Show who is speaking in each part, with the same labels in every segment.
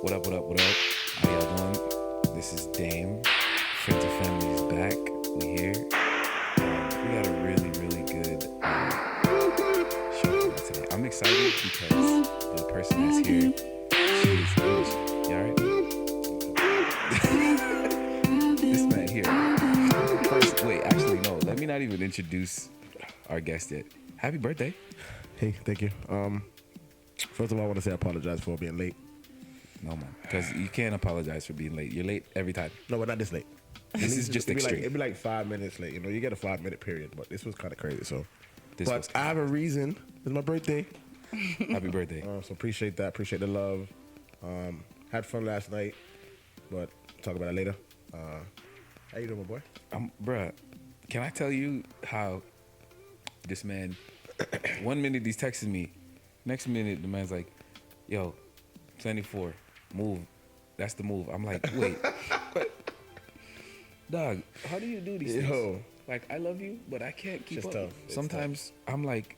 Speaker 1: What up, what up, what up? How y'all doing? This is Dame. Friends and family is back. We here. We got a really, really good show for today. I'm excited because the person that's here, she is English. You alright? This man here. First, wait, actually, no. Let me not even introduce our guest yet. Happy birthday.
Speaker 2: Hey, thank you. First of all, I want to say I apologize for being late.
Speaker 1: No, man. Because you can't apologize for being late. You're late every time.
Speaker 2: No, but not this late.
Speaker 1: This is just extreme.
Speaker 2: It'd be like 5 minutes late. You know, you get a 5-minute period, but this was kind of crazy. So,
Speaker 1: This
Speaker 2: but
Speaker 1: was
Speaker 2: I have a reason. It's my birthday,
Speaker 1: Happy birthday.
Speaker 2: so appreciate that. Appreciate the love. Had fun last night, but talk about it later. How you doing, my boy?
Speaker 1: Bruh, can I tell you how this man, 1 minute he's texting me, next minute the man's like, yo, 24, move. That's the move. I'm like, wait. Dog, how do you do these things?
Speaker 2: Yo.
Speaker 1: Like, I love you, but I can't keep
Speaker 2: It's
Speaker 1: up.
Speaker 2: tough. It's
Speaker 1: Sometimes I'm like,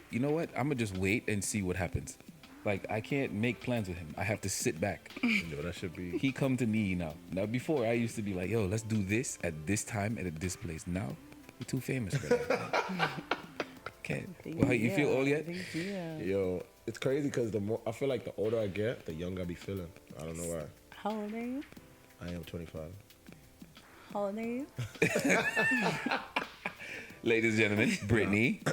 Speaker 1: you know what? I'm going to just wait and see what happens. Like, I can't make plans with him. I have to sit back.
Speaker 2: Yo, that should be.
Speaker 1: He come to me now. Now, before, I used to be like, yo, let's do this at this time and at this place. Now, you're too famous for that. Can't. Well, you feel old yet?
Speaker 2: Yo, it's crazy because the more I feel like the older I get, the younger I be feeling. I don't know why.
Speaker 3: How old are you?
Speaker 2: I am 25.
Speaker 3: How old are you?
Speaker 1: Ladies and gentlemen, Brittany.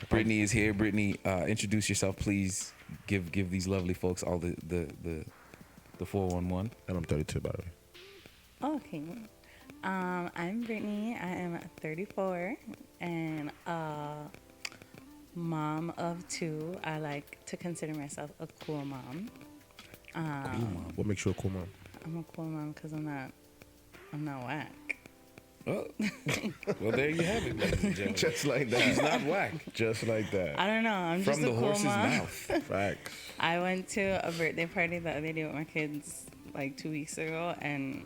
Speaker 1: Brittany is here. Brittany, introduce yourself, please. Give these lovely folks all the 411.
Speaker 2: And I'm 32, by the way.
Speaker 3: Okay. I'm Brittany. I am 34 and mom of two. I like to consider myself a cool mom.
Speaker 2: What makes you a cool mom?
Speaker 3: I'm a cool mom because I'm not whack.
Speaker 1: Oh. Well, there you have it, ladies and gentlemen.
Speaker 2: Just like that.
Speaker 1: He's not whack.
Speaker 2: Just like that.
Speaker 3: I don't know. I'm
Speaker 1: From
Speaker 3: just
Speaker 1: the
Speaker 3: a cool
Speaker 1: horse's
Speaker 3: mom.
Speaker 1: mouth.
Speaker 2: Facts.
Speaker 3: I went to a birthday party the other day with my kids like 2 weeks ago, and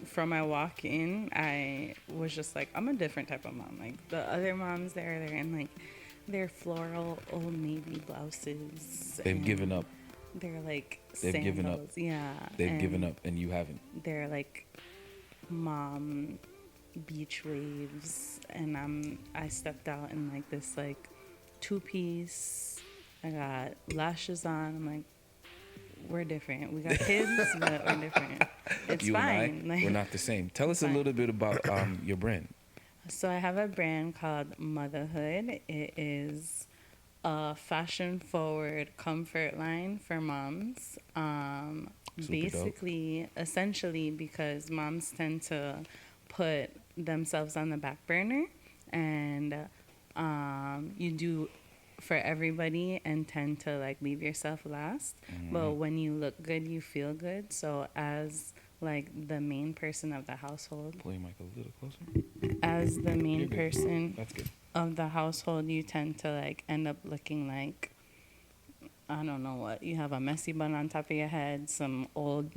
Speaker 3: from my walk in, I was just like, I'm a different type of mom. Like the other moms there, they're in like their floral Old Navy blouses.
Speaker 1: They've
Speaker 3: and
Speaker 1: given up.
Speaker 3: They're like
Speaker 1: They've
Speaker 3: sandals.
Speaker 1: given up.
Speaker 3: Yeah.
Speaker 1: They've
Speaker 3: and
Speaker 1: given up, and you haven't.
Speaker 3: They're like mom beach waves, and I stepped out in like this like 2-piece. I got lashes on. I'm like, we're different. We got kids, but we're different. It's
Speaker 1: You
Speaker 3: fine.
Speaker 1: and I,
Speaker 3: Like,
Speaker 1: we're not the same. Tell us a
Speaker 3: fine.
Speaker 1: little bit about your brand.
Speaker 3: so I have a brand called Motherhood. It is a fashion-forward comfort line for moms.
Speaker 1: Super
Speaker 3: Essentially, because moms tend to put themselves on the back burner, and you do for everybody and tend to like leave yourself last. But when you look good, you feel good. So as like the main person of the household,
Speaker 1: Pull your mic a little closer.
Speaker 3: as the main
Speaker 1: You're good.
Speaker 3: person
Speaker 1: That's good.
Speaker 3: of the household, you tend to like end up looking like, I don't know what. You have a messy bun on top of your head, some old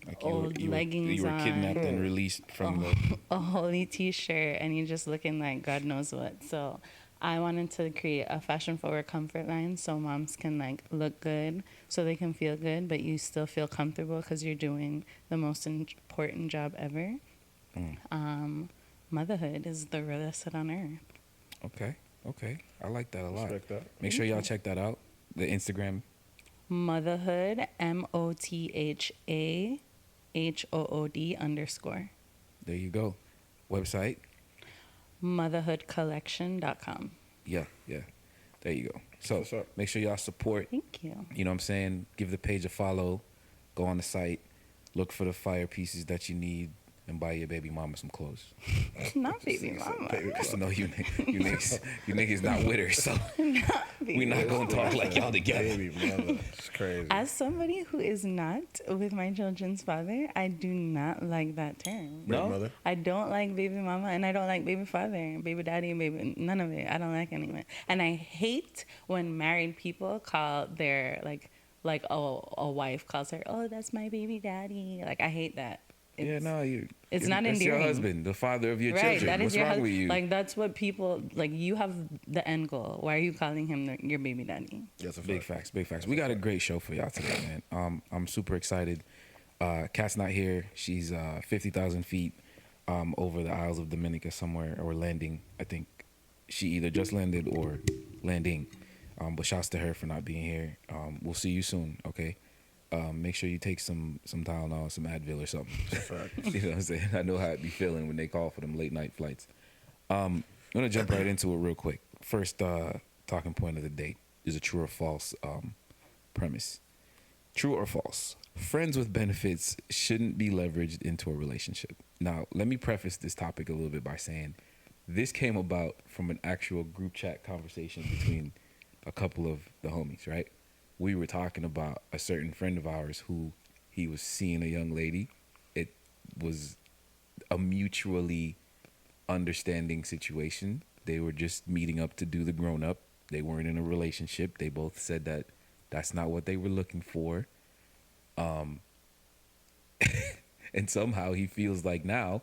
Speaker 1: Like
Speaker 3: leggings
Speaker 1: you were kidnapped
Speaker 3: on,
Speaker 1: and released from the.
Speaker 3: a holy t-shirt, and you're just looking like God knows what. So I wanted to create a fashion forward comfort line so moms can like look good, so they can feel good, but you still feel comfortable because you're doing the most important job ever. Motherhood is the realest sit on earth.
Speaker 1: Okay. I like that a lot.
Speaker 2: Respect that.
Speaker 1: Make sure y'all check that out. The Instagram.
Speaker 3: Motherhood, MOTHAHOOD _
Speaker 1: There you go. Website.
Speaker 3: motherhoodcollection.com.
Speaker 1: Yeah. There you go. So
Speaker 2: What's up?
Speaker 1: make sure y'all support.
Speaker 3: Thank you.
Speaker 1: You know what I'm saying? Give the page a follow. Go on the site. Look for the fire pieces that you need. And buy your baby mama some clothes.
Speaker 3: Not baby mama.
Speaker 1: So no, you niggas not with her. So we not gonna talk like y'all together.
Speaker 2: Baby mother. It's crazy.
Speaker 3: As somebody who is not with my children's father, I do not like that term.
Speaker 2: Baby
Speaker 1: No?
Speaker 2: mother.
Speaker 3: I don't like baby mama, and I don't like baby father, baby daddy, baby none of it. I don't like any of it. And I hate when married people call their like a wife calls her, oh, that's my baby daddy. Like I hate that.
Speaker 1: Yeah, no,
Speaker 3: it's not
Speaker 1: that's your
Speaker 3: endearing.
Speaker 1: husband, the father of your
Speaker 3: Right,
Speaker 1: children.
Speaker 3: that is
Speaker 1: What's
Speaker 3: your
Speaker 1: wrong with you?
Speaker 3: Like that's what people like. You have the end goal. Why are you calling him your baby daddy?
Speaker 2: That's a
Speaker 1: Big
Speaker 2: fact.
Speaker 1: facts, big facts. We got a great show for y'all today, man. I'm super excited. Kat's not here. She's 50,000 feet over the Isles of Dominica somewhere, or landing. I think she either just landed or landing. But shouts to her for not being here. We'll see you soon, okay? Make sure you take some Tylenol, some Advil or something. You know what I'm saying? I know how it be feeling when they call for them late night flights. I'm gonna jump right into it real quick. First talking point of the day is a true or false premise. True or false? Friends with benefits shouldn't be leveraged into a relationship. Now, let me preface this topic a little bit by saying this came about from an actual group chat conversation between a couple of the homies, right? We were talking about a certain friend of ours who he was seeing a young lady. It was a mutually understanding situation. They were just meeting up to do the grown up. They weren't in a relationship. They both said that that's not what they were looking for. And somehow he feels like now,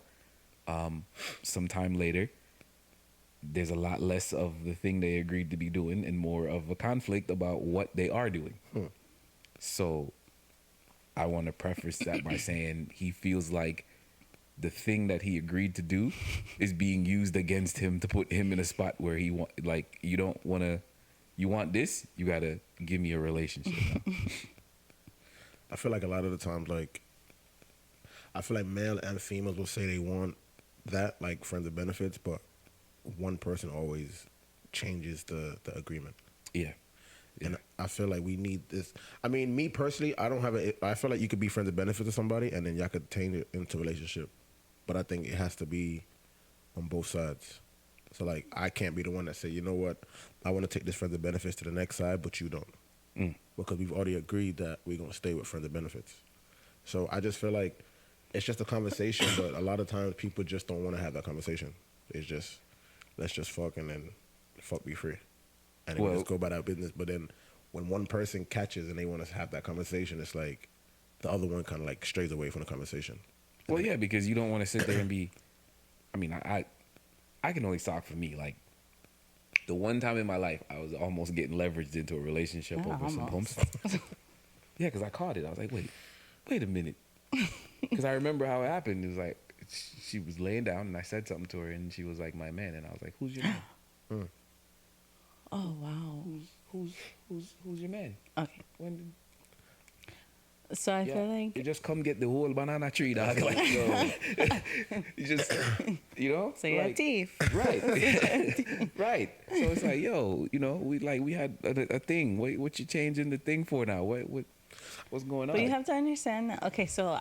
Speaker 1: sometime later, there's a lot less of the thing they agreed to be doing and more of a conflict about what they are doing. So I want to preface that by saying he feels like the thing that he agreed to do is being used against him to put him in a spot where he you don't want to, you want this, you got to give me a relationship now.
Speaker 2: I feel like a lot of the times, like, I feel like male and females will say they want that, like friends with benefits, but one person always changes the agreement.
Speaker 1: Yeah.
Speaker 2: And I feel like we need this. I mean, me personally, I feel like you could be friends with benefits with somebody and then y'all could change it into a relationship. But I think it has to be on both sides. So, like, I can't be the one that say, you know what, I want to take this friends with benefits to the next side, but you don't. Because we've already agreed that we're going to stay with friends with benefits. So I just feel like it's just a conversation, but a lot of times people just don't want to have that conversation. It's just, let's just fuck and then fuck be free. And then we just go about our business. But then when one person catches and they want to have that conversation, it's like the other one kind of like strays away from the conversation.
Speaker 1: Well, yeah, because you don't want to sit there and be, I mean, I can only talk for me. Like, the one time in my life I was almost getting leveraged into a relationship over some home stuff. Yeah, because I caught it. I was like, wait a minute. Because I remember how it happened. It was like, she was laying down and I said something to her and she was like, my man. And I was like, who's your man?
Speaker 3: Oh wow.
Speaker 1: Who's your man?
Speaker 3: Okay.
Speaker 1: When did,
Speaker 3: So I feel like
Speaker 1: you just come get the whole banana tree, dog. Like, yo. You just, you know?
Speaker 3: so you're
Speaker 1: like,
Speaker 3: a thief.
Speaker 1: Right. Right. So it's like, yo, you know, we had a thing. What you changing the thing for now? What's going on?
Speaker 3: But you have to understand that. Okay, so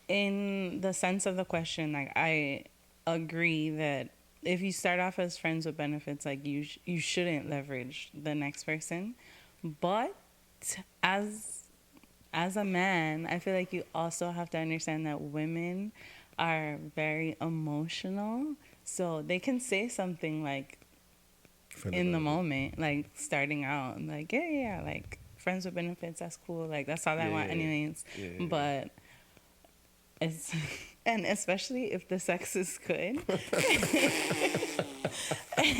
Speaker 3: in the sense of the question, like I agree that if you start off as friends with benefits, like you shouldn't leverage the next person. But as a man, I feel like you also have to understand that women are very emotional, so they can say something like in the moment, like starting out, like yeah, like friends with benefits, that's cool, like that's all I want anyways.
Speaker 1: Yeah.
Speaker 3: But it's and especially if the sex is good.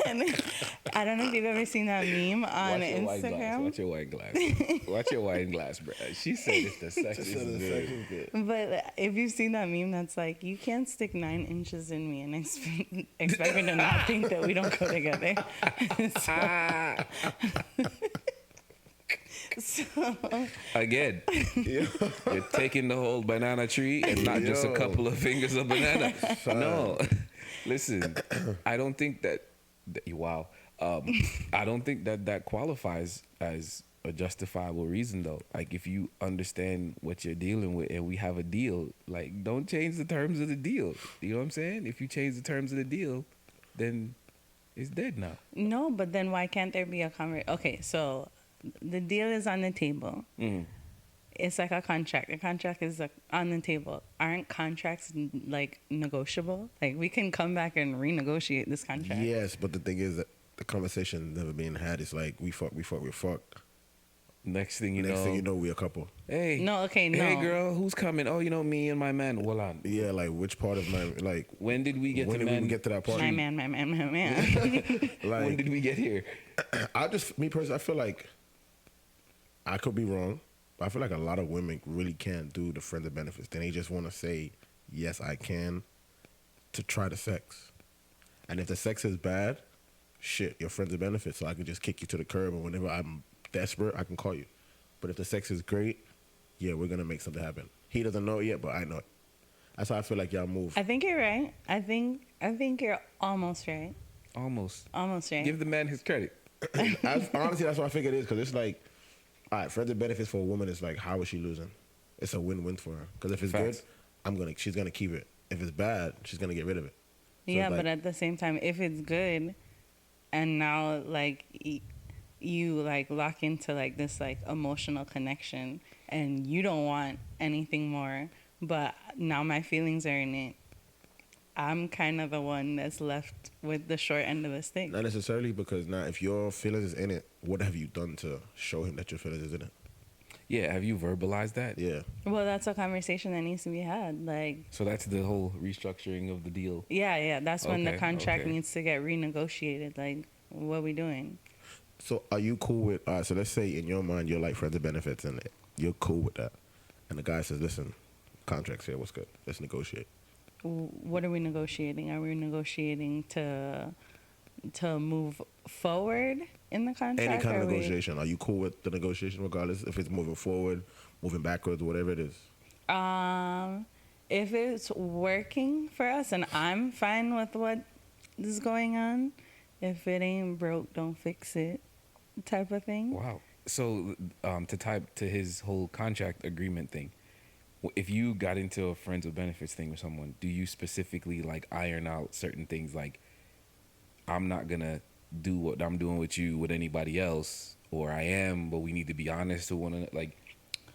Speaker 3: And I don't know if you've ever seen that meme on Instagram.
Speaker 1: Watch your wine glass. Watch your wine glass, bro. She said if the sex is good.
Speaker 3: But if you've seen that meme, that's like, you can't stick 9 inches in me and expect me to not think that we don't go together. So
Speaker 1: again, you're taking the whole banana tree and not just a couple of fingers of banana. No, listen, I don't think that wow. I don't think that qualifies as a justifiable reason, though. Like, if you understand what you're dealing with and we have a deal, like, don't change the terms of the deal. You know what I'm saying? If you change the terms of the deal, then it's dead now.
Speaker 3: No, but then why can't there be a conversation? Okay, so the deal is on the table. It's like a contract. The contract is on the table. Aren't contracts like negotiable? Like, we can come back and renegotiate this contract.
Speaker 2: Yes, but the thing is that the conversation never being had is like, we fuck.
Speaker 1: Next thing you
Speaker 2: Next
Speaker 1: know,
Speaker 2: thing you know, we a couple.
Speaker 1: hey,
Speaker 3: No, okay,
Speaker 1: hey
Speaker 3: no.
Speaker 1: girl, who's coming? Oh, you know me and my man. Well, on.
Speaker 2: Yeah, like which part of my like
Speaker 1: When did we get
Speaker 2: when
Speaker 1: to
Speaker 2: did we
Speaker 1: man?
Speaker 2: even get to that part?
Speaker 3: My man.
Speaker 1: When
Speaker 2: Like
Speaker 1: did we get here?
Speaker 2: me personally, I feel like I could be wrong, but I feel like a lot of women really can't do the friends of benefits. Then they just want to say yes, I can, to try the sex. And if the sex is bad, shit, your friends of benefits, so I can just kick you to the curb, and whenever I'm desperate, I can call you. But if the sex is great, yeah, we're gonna make something happen. He doesn't know it yet, but I know it. That's how I feel like y'all move.
Speaker 3: I think you're right. I think you're almost right.
Speaker 1: Almost.
Speaker 3: Almost right.
Speaker 1: Give the man his credit.
Speaker 2: Honestly, that's what I think it is, because it's like, all right, friends of benefits for a woman is like, how is she losing? It's a win-win for her. Because if it's
Speaker 1: Facts.
Speaker 2: good, she's gonna keep it. If it's bad, she's gonna get rid of it. So
Speaker 3: Yeah,
Speaker 2: it's like-
Speaker 3: but at the same time, if it's good, and now like you like lock into like this like emotional connection, and you don't want anything more, but now my feelings are in it. I'm kind of the one that's left with the short end of the stick.
Speaker 2: Not necessarily, because now if your feelings is in it, what have you done to show him that your feelings is in it?
Speaker 1: Yeah, have you verbalized that?
Speaker 2: Yeah.
Speaker 3: Well, that's a conversation that needs to be had. Like,
Speaker 1: So that's the whole restructuring of the deal.
Speaker 3: yeah, that's when the
Speaker 1: Okay,
Speaker 3: contract
Speaker 1: okay.
Speaker 3: needs to get renegotiated. Like, what are we doing?
Speaker 2: So are you cool with, so let's say in your mind you're like friends of benefits and you're cool with that. And the guy says, listen, contract's here, what's good? Let's negotiate.
Speaker 3: What are we negotiating? Are we negotiating to move forward in the contract?
Speaker 2: Any kind of
Speaker 3: Are we-
Speaker 2: negotiation. Are you cool with the negotiation regardless if it's moving forward, moving backwards, whatever it is?
Speaker 3: If it's working for us and I'm fine with what is going on, if it ain't broke, don't fix it, type of thing.
Speaker 1: Wow. So to type to his whole contract agreement thing, if you got into a friends with benefits thing with someone, do you specifically like iron out certain things like, I'm not gonna do what I'm doing with you with anybody else, or I am, but we need to be honest to one another? Like,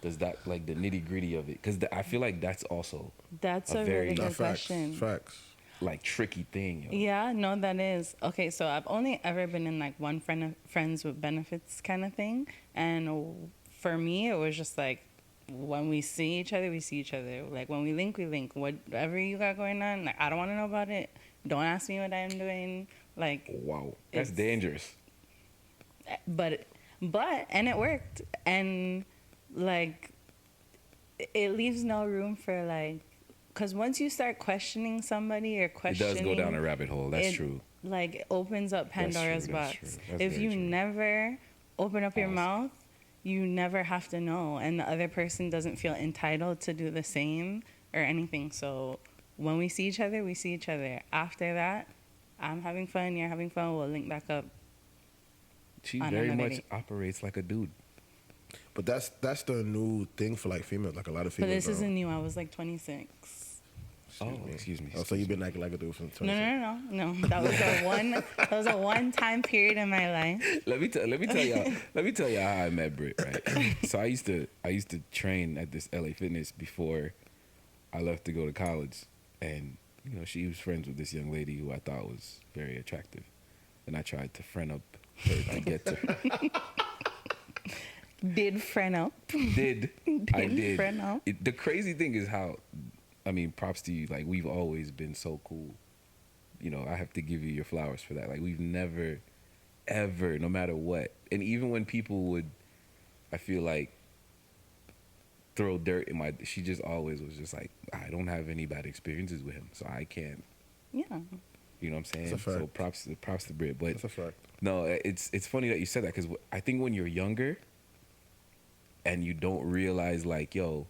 Speaker 1: does that like the nitty gritty of it? Because I feel like that's also
Speaker 3: That's
Speaker 1: A
Speaker 3: a
Speaker 1: very-
Speaker 3: really
Speaker 2: Not
Speaker 3: good
Speaker 2: facts.
Speaker 3: question.
Speaker 2: Facts.
Speaker 1: like tricky thing. Yo.
Speaker 3: Yeah, no, that is. Okay, so I've only ever been in like one friends with benefits kind of thing. And for me, it was just like, when we see each other, we see each other. Like when we link, we link. Whatever you got going on, like I don't want to know about it. Don't ask me what I'm doing. Like,
Speaker 1: Wow, that's
Speaker 3: It's-
Speaker 1: dangerous.
Speaker 3: but and it worked. And like, it leaves no room for like, because once you start questioning somebody or
Speaker 1: It
Speaker 3: questioning,
Speaker 1: does go down a rabbit hole. That's
Speaker 3: it,
Speaker 1: true.
Speaker 3: Like, it opens up
Speaker 1: That's
Speaker 3: Pandora's
Speaker 1: true, that's
Speaker 3: box.
Speaker 1: true. That's
Speaker 3: If
Speaker 1: very
Speaker 3: you
Speaker 1: true.
Speaker 3: never open up your
Speaker 1: Pause.
Speaker 3: mouth, you never have to know, and the other person doesn't feel entitled to do the same or anything. So when we see each other, we see each other. After that, I'm having fun, you're having fun, we'll link back up.
Speaker 1: She
Speaker 3: on
Speaker 1: very
Speaker 3: another
Speaker 1: much
Speaker 3: date.
Speaker 1: operates like a dude.
Speaker 2: But that's the new thing for like females. Like a lot of
Speaker 3: But
Speaker 2: females.
Speaker 3: this isn't new. I was like 26.
Speaker 1: Excuse me.
Speaker 2: Oh, so you've been acting like a dude from 26.
Speaker 3: No. That was a one-time period in my life.
Speaker 1: Let me tell y'all how I met Britt, right? So I used to train at this LA Fitness before I left to go to college, and you know she was friends with this young lady who I thought was very attractive, and I tried to friend up her to get to her.
Speaker 3: Did friend up.
Speaker 1: I did.
Speaker 3: Friend up.
Speaker 1: The crazy thing is how, I mean, props to you. Like we've always been so cool. You know, I have to give you your flowers for that. Like we've never, ever, no matter what, and even when people would, I feel like, throw dirt in my, she just always was just like, I don't have any bad experiences with him, so I can't.
Speaker 3: Yeah.
Speaker 1: You know what I'm saying?
Speaker 2: That's a
Speaker 1: So
Speaker 2: fact.
Speaker 1: props to Britt. But
Speaker 2: That's a fact.
Speaker 1: no, it's funny that you said that because I think when you're younger and you don't realize like, yo,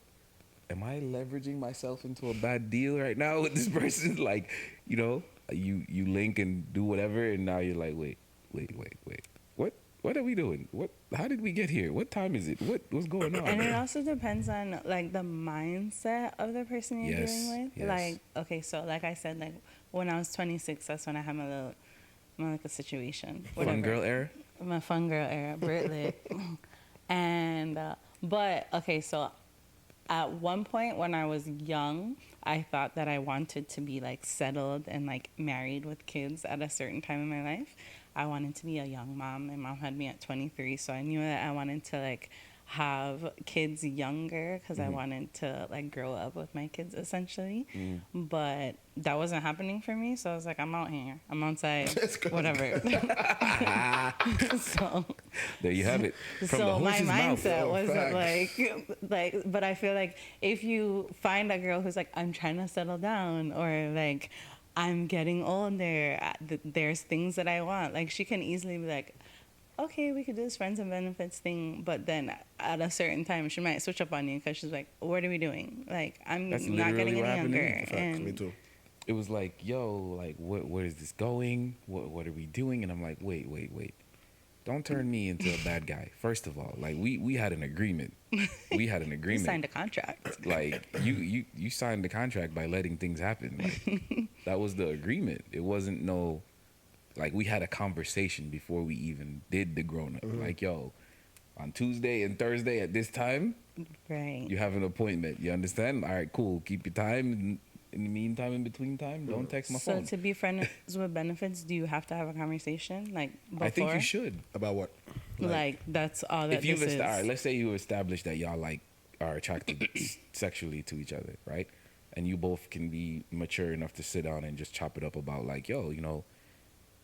Speaker 1: am I leveraging myself into a bad deal right now with this person? Like, you know, you link and do whatever, and now you're like, wait. What are we doing? How did we get here? What time is it? What's going on?
Speaker 3: And it also depends on like the mindset of the person you're
Speaker 1: Yes,
Speaker 3: dealing with.
Speaker 1: yes.
Speaker 3: Like, okay, so like I said, like when I was 26, that's when I had my like a situation.
Speaker 1: Fun
Speaker 3: whatever.
Speaker 1: girl era?
Speaker 3: My fun girl era, Britlit. And but okay, so at one point when I was young, I thought that I wanted to be like settled and like married with kids at a certain time in my life. I wanted to be a young mom. My mom had me at 23, so I knew that I wanted to like have kids younger because I wanted to like grow up with my kids essentially. But that wasn't happening for me, so I was like, I'm out here, I'm outside, whatever. So
Speaker 1: There you have it. From the
Speaker 3: so my
Speaker 1: horse's mouth.
Speaker 3: mindset
Speaker 2: Oh,
Speaker 3: wasn't
Speaker 2: facts.
Speaker 3: like, but I feel like if you find a girl who's like, I'm trying to settle down, or like, I'm getting older, there's things that I want, like she can easily be like, okay, we could do this friends and benefits thing, but then at a certain time she might switch up on you because she's like, what are we doing? Like, I'm
Speaker 1: That's
Speaker 3: not getting
Speaker 1: literally what
Speaker 3: any
Speaker 1: happened to me.
Speaker 3: younger.
Speaker 2: Facts,
Speaker 3: And
Speaker 2: me too.
Speaker 1: It was like, yo, like, where is this going? What are we doing? And I'm like, wait. Don't turn me into a bad guy. First of all, like, we had an agreement. We had an
Speaker 3: you
Speaker 1: agreement.
Speaker 3: signed a contract.
Speaker 1: Like, you signed the contract by letting things happen. Like, that was the agreement. It wasn't no, like, we had a conversation before we even did the grown up. Like, yo, on Tuesday and Thursday at this time,
Speaker 3: Right.
Speaker 1: you have an appointment. You understand? All right, cool. Keep your time. In the meantime, in between time, don't text my
Speaker 3: So
Speaker 1: phone.
Speaker 3: to be friends with benefits, do you have to have a conversation like before?
Speaker 1: I think you should.
Speaker 2: About what?
Speaker 3: Like that's all that
Speaker 1: If you've
Speaker 3: this is.
Speaker 1: all right, let's say you established that y'all like are attracted sexually to each other, right? And you both can be mature enough to sit down and just chop it up about like, yo, you know,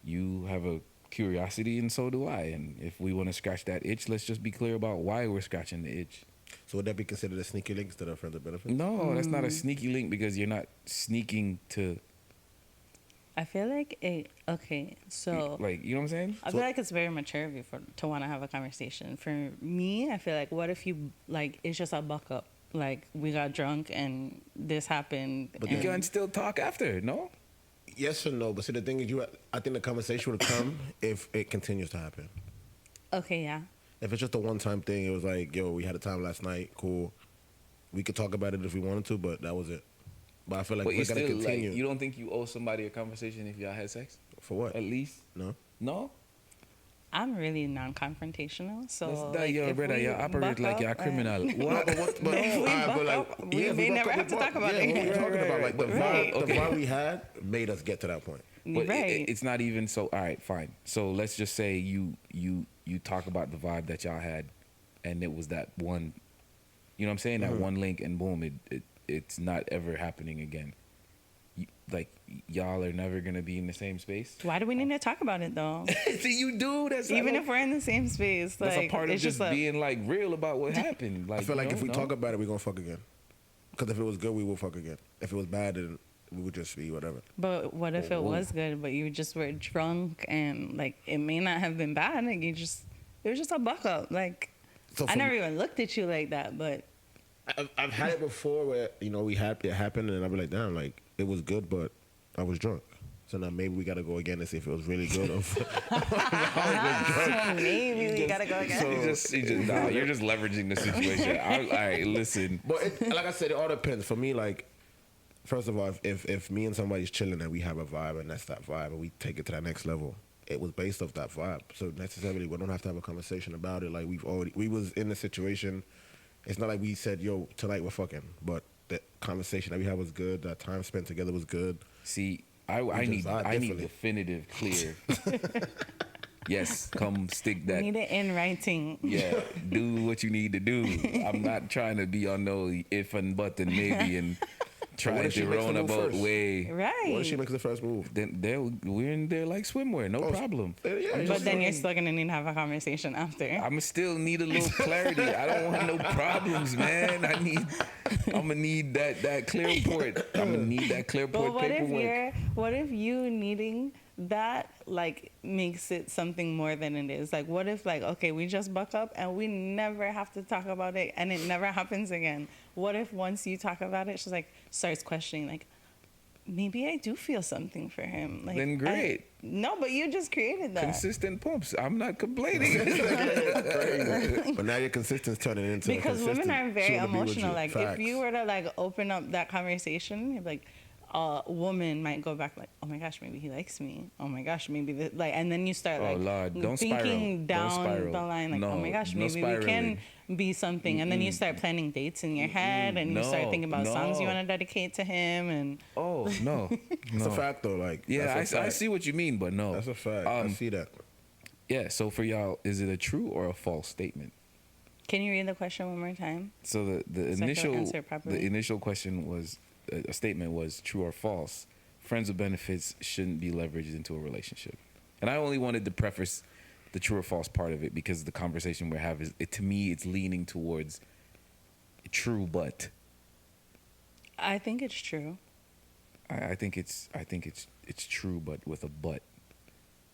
Speaker 1: you have a curiosity and so do I. And if we want to scratch that itch, let's just be clear about why we're scratching the itch.
Speaker 2: So would that be considered a sneaky link instead of friends of benefits?
Speaker 1: No, that's not a sneaky link because you're not sneaking to
Speaker 3: I feel like it. Okay, so
Speaker 1: like, you know what I'm saying?
Speaker 3: I feel like it's very mature of you to want to have a conversation. For me, I feel like, what if you like it's just a buck up? Like we got drunk and this happened.
Speaker 2: But
Speaker 1: You
Speaker 3: and-
Speaker 1: can still talk after, no?
Speaker 2: Yes or no? But see, the thing is, I think the conversation would come if it continues to happen.
Speaker 3: okay, yeah.
Speaker 2: If it's just a one-time thing, it was like, yo, we had a time last night, cool. We could talk about it if we wanted to, but that was it. But I feel like
Speaker 1: But
Speaker 2: we're
Speaker 1: you
Speaker 2: gonna
Speaker 1: still
Speaker 2: continue.
Speaker 1: like, you don't think you owe somebody a conversation if y'all had sex?
Speaker 2: For what?
Speaker 1: At least?
Speaker 2: No.
Speaker 1: No?
Speaker 3: I'm really non-confrontational, so
Speaker 1: That's
Speaker 3: like,
Speaker 1: that your
Speaker 3: if
Speaker 1: brother,
Speaker 3: we
Speaker 1: you operate
Speaker 3: buck
Speaker 1: like
Speaker 3: up
Speaker 1: you're a criminal.
Speaker 3: and-
Speaker 1: What?
Speaker 2: But
Speaker 3: If we
Speaker 2: alright,
Speaker 3: buck
Speaker 2: but like,
Speaker 3: up, we
Speaker 2: yeah,
Speaker 3: may
Speaker 2: buck
Speaker 3: never
Speaker 2: up,
Speaker 3: have to
Speaker 2: we
Speaker 3: talk
Speaker 2: buck-
Speaker 3: about
Speaker 2: yeah,
Speaker 3: it
Speaker 2: what
Speaker 3: again.
Speaker 2: we're talking about, like the
Speaker 3: Right.
Speaker 2: vibe,
Speaker 1: Okay.
Speaker 2: the vibe we had made us get to that point.
Speaker 1: But
Speaker 3: Right.
Speaker 1: it's not even so. All right, fine. So let's just say you talk about the vibe that y'all had, and it was that one. You know what I'm saying? That one link, and boom, it's not ever happening again. Like y'all are never gonna be in the same space.
Speaker 3: Why do we need to talk about it though?
Speaker 1: See, you do. That's
Speaker 3: Even
Speaker 1: like,
Speaker 3: if we're in the same space, like
Speaker 1: that's a part of
Speaker 3: it's
Speaker 1: just
Speaker 3: a,
Speaker 1: being like real about what happened. Like
Speaker 2: I feel like
Speaker 1: you
Speaker 2: if we
Speaker 1: know,
Speaker 2: talk about it, we're gonna fuck again. Because if it was good, we will fuck again. If it was bad, then we would just be whatever.
Speaker 3: But what if it
Speaker 1: Whoa.
Speaker 3: was good, but you just were drunk and like it may not have been bad, like it was just a buck up. Like
Speaker 2: So
Speaker 3: I
Speaker 2: for
Speaker 3: never
Speaker 2: me-
Speaker 3: even looked at you like that, but
Speaker 2: I've had it before where it happened, and I'll be like, damn, like it was good, but I was drunk. So now maybe we gotta go again and see if it was really good or if
Speaker 3: so maybe we gotta go again.
Speaker 1: nah, you're just leveraging the situation. All right, listen.
Speaker 2: But like I said, it all depends. For me, like, first of all, if me and somebody's chilling and we have a vibe and that's that vibe and we take it to that next level, it was based off that vibe. So necessarily, we don't have to have a conversation about it. Like we was in the situation. It's not like we said, "Yo, tonight we're fucking," but the conversation that we had was good. That time spent together was good.
Speaker 1: See, I
Speaker 2: just
Speaker 1: need
Speaker 2: vibe differently.
Speaker 1: definitive, clear. Yes, come stick
Speaker 3: We
Speaker 1: that.
Speaker 3: need it in writing.
Speaker 1: Yeah, do what you need to do. I'm not trying to be on no if and but and maybe and
Speaker 2: what
Speaker 1: trying
Speaker 2: if she
Speaker 1: to
Speaker 2: makes the
Speaker 1: run
Speaker 2: move
Speaker 1: about
Speaker 2: first?
Speaker 1: way.
Speaker 3: Right.
Speaker 2: What if she makes the first move?
Speaker 1: Then we're in there like swimwear, no problem.
Speaker 2: Yeah,
Speaker 3: But then you're still gonna need to have a conversation after.
Speaker 1: I'ma still need a little clarity. I don't want no problems, man. I'm gonna need that clear report. I'm gonna need that clear
Speaker 3: But
Speaker 1: report paperwork.
Speaker 3: what if you needing that like makes it something more than it is? Like what if like, okay, we just buck up and we never have to talk about it and it never happens again? What if once you talk about it, she's like starts questioning like, maybe I do feel something for him. Like
Speaker 1: Then great.
Speaker 3: No, but you just created that.
Speaker 1: Consistent pumps. I'm not complaining.
Speaker 2: But now your consistence turning into
Speaker 3: Because women are very
Speaker 2: she wanna be with
Speaker 3: emotional.
Speaker 2: you.
Speaker 3: Like
Speaker 2: Facts.
Speaker 3: if you were to like open up that conversation, you'd be like a woman might go back like, oh my gosh, maybe he likes me. Oh my gosh, maybe this, like, and then you start
Speaker 1: Oh,
Speaker 3: like
Speaker 1: Lord, don't
Speaker 3: thinking
Speaker 1: spiral. Don't
Speaker 3: down
Speaker 1: spiral.
Speaker 3: the line, like,
Speaker 1: No,
Speaker 3: oh my gosh,
Speaker 1: no
Speaker 3: maybe we can
Speaker 1: spiraling.
Speaker 3: be something, and then you start planning dates in your head, and you start
Speaker 1: No,
Speaker 3: thinking about songs you
Speaker 1: no.
Speaker 3: want to dedicate to him, and
Speaker 1: Oh no,
Speaker 2: It's a fact though. Like
Speaker 1: Yeah,
Speaker 2: that's a
Speaker 1: I
Speaker 2: fact.
Speaker 1: see what you mean, but no.
Speaker 2: That's a fact. I see that.
Speaker 1: Yeah. So for y'all, is it a true or a false statement?
Speaker 3: Can you read the question one more time?
Speaker 1: So the
Speaker 3: So I can
Speaker 1: initial
Speaker 3: answer it properly.
Speaker 1: the initial question was a statement was true or false. Friends with benefits shouldn't be leveraged into a relationship. And I only wanted to preface the true or false part of it because the conversation we're having, to me, it's leaning towards true, but
Speaker 3: I think it's true.
Speaker 1: I think it's true, but with a but.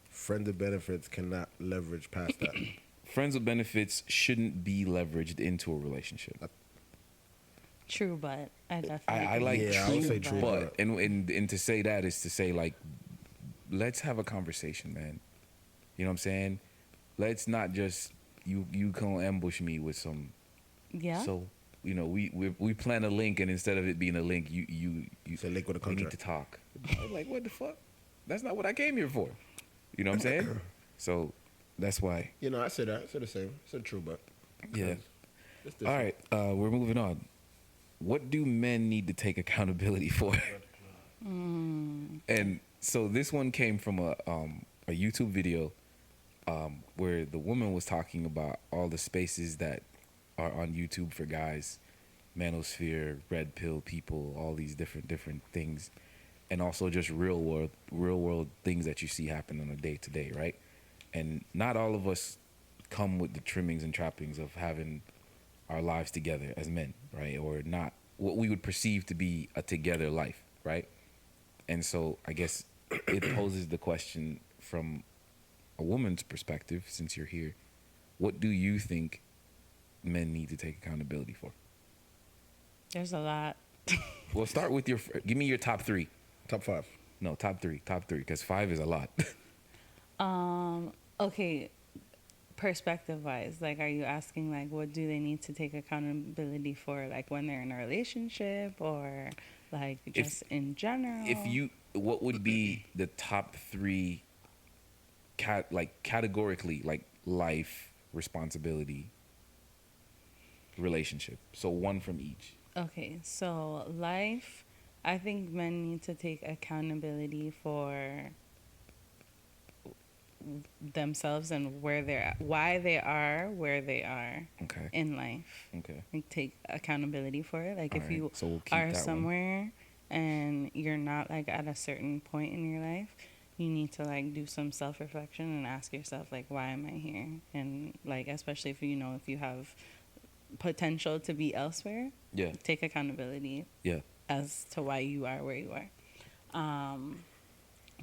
Speaker 2: Friend of benefits cannot leverage past that.
Speaker 1: Friends with benefits shouldn't be leveraged into a relationship.
Speaker 3: True, but I definitely.
Speaker 1: I like
Speaker 2: Yeah, I would
Speaker 1: true,
Speaker 2: say true,
Speaker 1: but and to say that is to say like, let's have a conversation, man. You know what I'm saying? Let's not just you come ambush me with some.
Speaker 3: Yeah.
Speaker 1: So you know we plan a link and instead of it being a link, you
Speaker 2: It's a link with a
Speaker 1: we need
Speaker 2: contract.
Speaker 1: to talk. I'm like, what the fuck? That's not what I came here for. You know what I'm saying? So that's why.
Speaker 2: You know, I said that. I said the same. I said true, but
Speaker 1: Yeah.
Speaker 2: it's
Speaker 1: All
Speaker 2: different.
Speaker 1: right, we're moving on. What do men need to take accountability for? And so this one came from a YouTube video where the woman was talking about all the spaces that are on YouTube for guys, manosphere, red pill people, all these different things, and also just real world things that you see happen on a day to day, right? And not all of us come with the trimmings and trappings of having our lives together as men, right? Or not what we would perceive to be a together life, right? And so I guess it poses the question from a woman's perspective, since you're here, what do you think men need to take accountability for?
Speaker 3: There's a lot.
Speaker 1: Well, start with give me your top three.
Speaker 2: Top 5.
Speaker 1: No, top three, because 5 is a lot.
Speaker 3: Okay. Perspective wise, like, are you asking like what do they need to take accountability for, like when they're in a relationship or like just in general?
Speaker 1: What would be the top 3 categorically, like life, responsibility, relationship? So one from each.
Speaker 3: Okay, so life, I think men need to take accountability for themselves and where they're at, why they are where they are
Speaker 1: Okay.
Speaker 3: in life.
Speaker 1: Okay.
Speaker 3: Like take accountability for it. Like
Speaker 1: All
Speaker 3: if
Speaker 1: right,
Speaker 3: you
Speaker 1: so we'll keep
Speaker 3: are
Speaker 1: that one.
Speaker 3: somewhere and you're not like at a certain point in your life, you need to like do some self-reflection and ask yourself like, why am I here? And like, especially if you know if you have potential to be elsewhere,
Speaker 1: Yeah.
Speaker 3: take accountability
Speaker 1: Yeah.
Speaker 3: as to why you are where you are.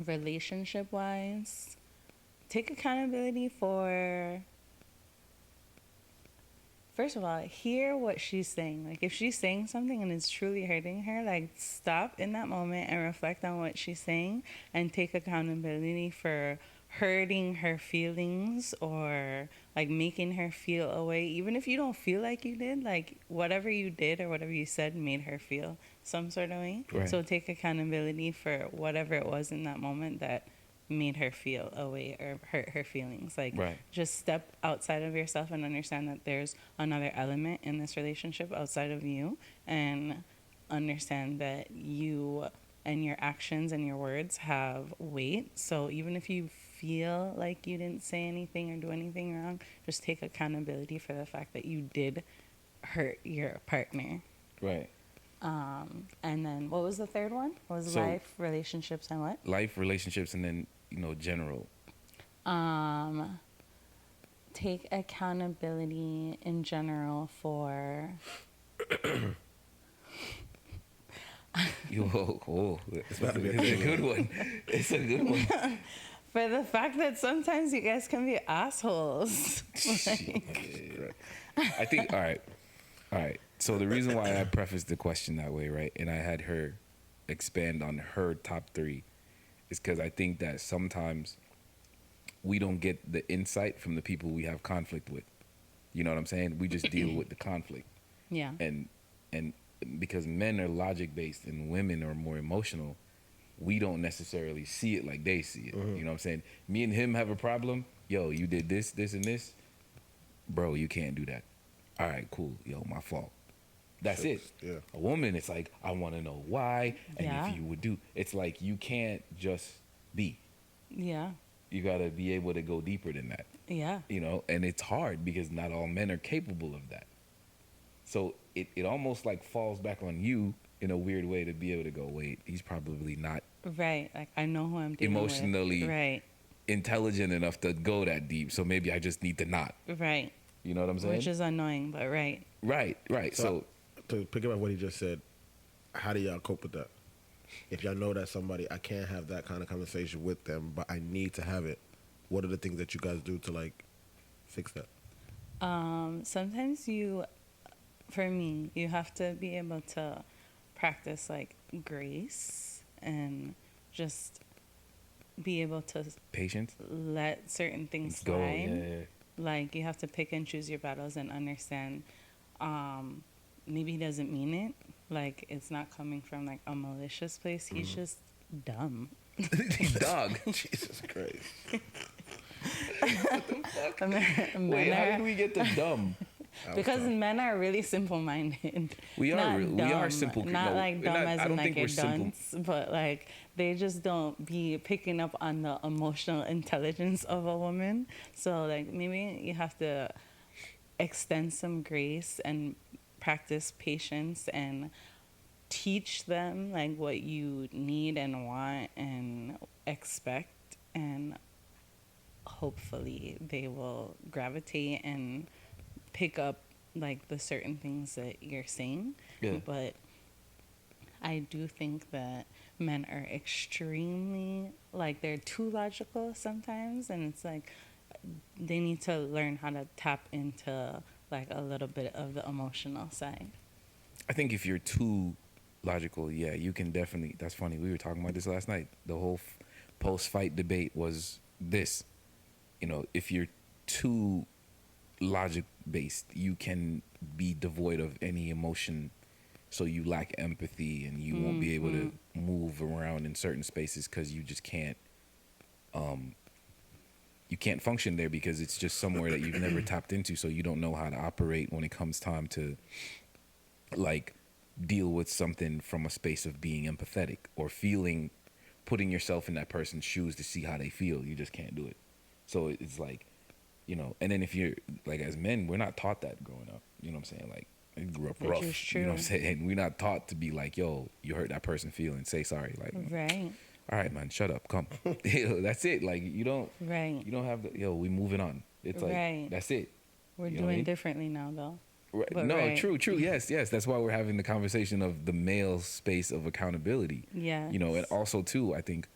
Speaker 3: Relationship wise, take accountability for, first of all, hear what she's saying. Like if she's saying something and it's truly hurting her, like stop in that moment and reflect on what she's saying and take accountability for hurting her feelings or like making her feel a way, even if you don't feel like you did, like whatever you did or whatever you said made her feel some sort of way.
Speaker 1: Right.
Speaker 3: So take accountability for whatever it was in that moment that made her feel a way or hurt her feelings. Like
Speaker 1: Right.
Speaker 3: just step outside of yourself and understand that there's another element in this relationship outside of you, and understand that you and your actions and your words have weight. So even if you feel like you didn't say anything or do anything wrong, just take accountability for the fact that you did hurt your partner.
Speaker 1: Right.
Speaker 3: And then what was the third one? What was
Speaker 1: So-
Speaker 3: life, relationships, and what?
Speaker 1: Life, relationships, and then general.
Speaker 3: Take accountability in general for
Speaker 1: It's
Speaker 2: about to be a
Speaker 1: a
Speaker 2: good
Speaker 1: good one. It's a good one.
Speaker 3: for the fact that sometimes you guys can be assholes.
Speaker 1: I think, all right. So the reason why I prefaced the question that way, right, and I had her expand on her top 3 is because I think that sometimes we don't get the insight from the people we have conflict with. You know what I'm saying? We just deal with the conflict.
Speaker 3: Yeah.
Speaker 1: And because men are logic based and women are more emotional, we don't necessarily see it like they see it. You know what I'm saying? Me and him have a problem. Yo, you did this, this, and this. Bro, you can't do that. All right, cool. Yo, my fault. That's it.
Speaker 2: Yeah.
Speaker 1: A woman, it's like, I want to know why. And
Speaker 3: Yeah.
Speaker 1: if you would do, it's like you can't just be.
Speaker 3: Yeah.
Speaker 1: You got to be able to go deeper than that.
Speaker 3: Yeah.
Speaker 1: You know, and it's hard because not all men are capable of that. So it almost like falls back on you in a weird way to be able to go, wait, he's probably not
Speaker 3: Right. Like I know who I'm dealing
Speaker 1: emotionally
Speaker 3: with. Right.
Speaker 1: intelligent enough to go that deep. So maybe I just need to not.
Speaker 3: Right.
Speaker 1: You know what I'm saying?
Speaker 3: Which is annoying, but right.
Speaker 1: Right. So
Speaker 2: to pick up what he just said, how do y'all cope with that? If y'all know that somebody, I can't have that kind of conversation with them, but I need to have it. What are the things that you guys do to like fix that?
Speaker 3: Sometimes for me, you have to be able to practice like grace and just be able to
Speaker 1: patience.
Speaker 3: let certain things
Speaker 1: Go.
Speaker 3: slide.
Speaker 1: Yeah.
Speaker 3: Like you have to pick and choose your battles and understand. Maybe he doesn't mean it. Like it's not coming from like a malicious place. He's just dumb.
Speaker 1: Dog.
Speaker 2: Jesus Christ.
Speaker 1: Wait, how did we get to dumb?
Speaker 3: Because men are really simple-minded.
Speaker 1: We are
Speaker 3: Not
Speaker 1: we
Speaker 3: dumb.
Speaker 1: are simple.
Speaker 3: Not
Speaker 1: no,
Speaker 3: like dumb as
Speaker 1: I
Speaker 3: in
Speaker 1: don't
Speaker 3: like
Speaker 1: think
Speaker 3: you're
Speaker 1: we're simple.
Speaker 3: dunce, but like they just don't be picking up on the emotional intelligence of a woman. So like maybe you have to extend some grace and practice patience and teach them like what you need and want and expect, and hopefully they will gravitate and pick up like the certain things that you're saying.
Speaker 1: Yeah.
Speaker 3: But I do think that men are extremely like they're too logical sometimes, and it's like they need to learn how to tap into like a little bit of the emotional side.
Speaker 1: I think if you're too logical, yeah, you can definitely. That's funny. We were talking about this last night. The whole post-fight debate was this. You know, if you're too logic-based, you can be devoid of any emotion, so you lack empathy, and you won't be able to move around in certain spaces because you just can't. You can't function there because it's just somewhere that you've never tapped into, so you don't know how to operate when it comes time to, like, deal with something from a space of being empathetic or feeling, putting yourself in that person's shoes to see how they feel. You just can't do it. So it's like, you know, and then if you're, like, as men, we're not taught that growing up. You know what I'm saying? Like, I grew up
Speaker 3: Which
Speaker 1: rough.
Speaker 3: is true.
Speaker 1: You know what I'm saying? We're not taught to be like, yo, you hurt that person feeling, say sorry. Like,
Speaker 3: Right.
Speaker 1: all right, man, shut up, come. That's it. Like, you don't have the, we moving on. It's like,
Speaker 3: Right.
Speaker 1: that's it.
Speaker 3: We're
Speaker 1: You know what I
Speaker 3: doing
Speaker 1: mean?
Speaker 3: differently now, though.
Speaker 1: Right.
Speaker 3: But
Speaker 1: No,
Speaker 3: right.
Speaker 1: true. Yes. That's why we're having the conversation of the male space of accountability.
Speaker 3: Yes.
Speaker 1: You know, and also too, I think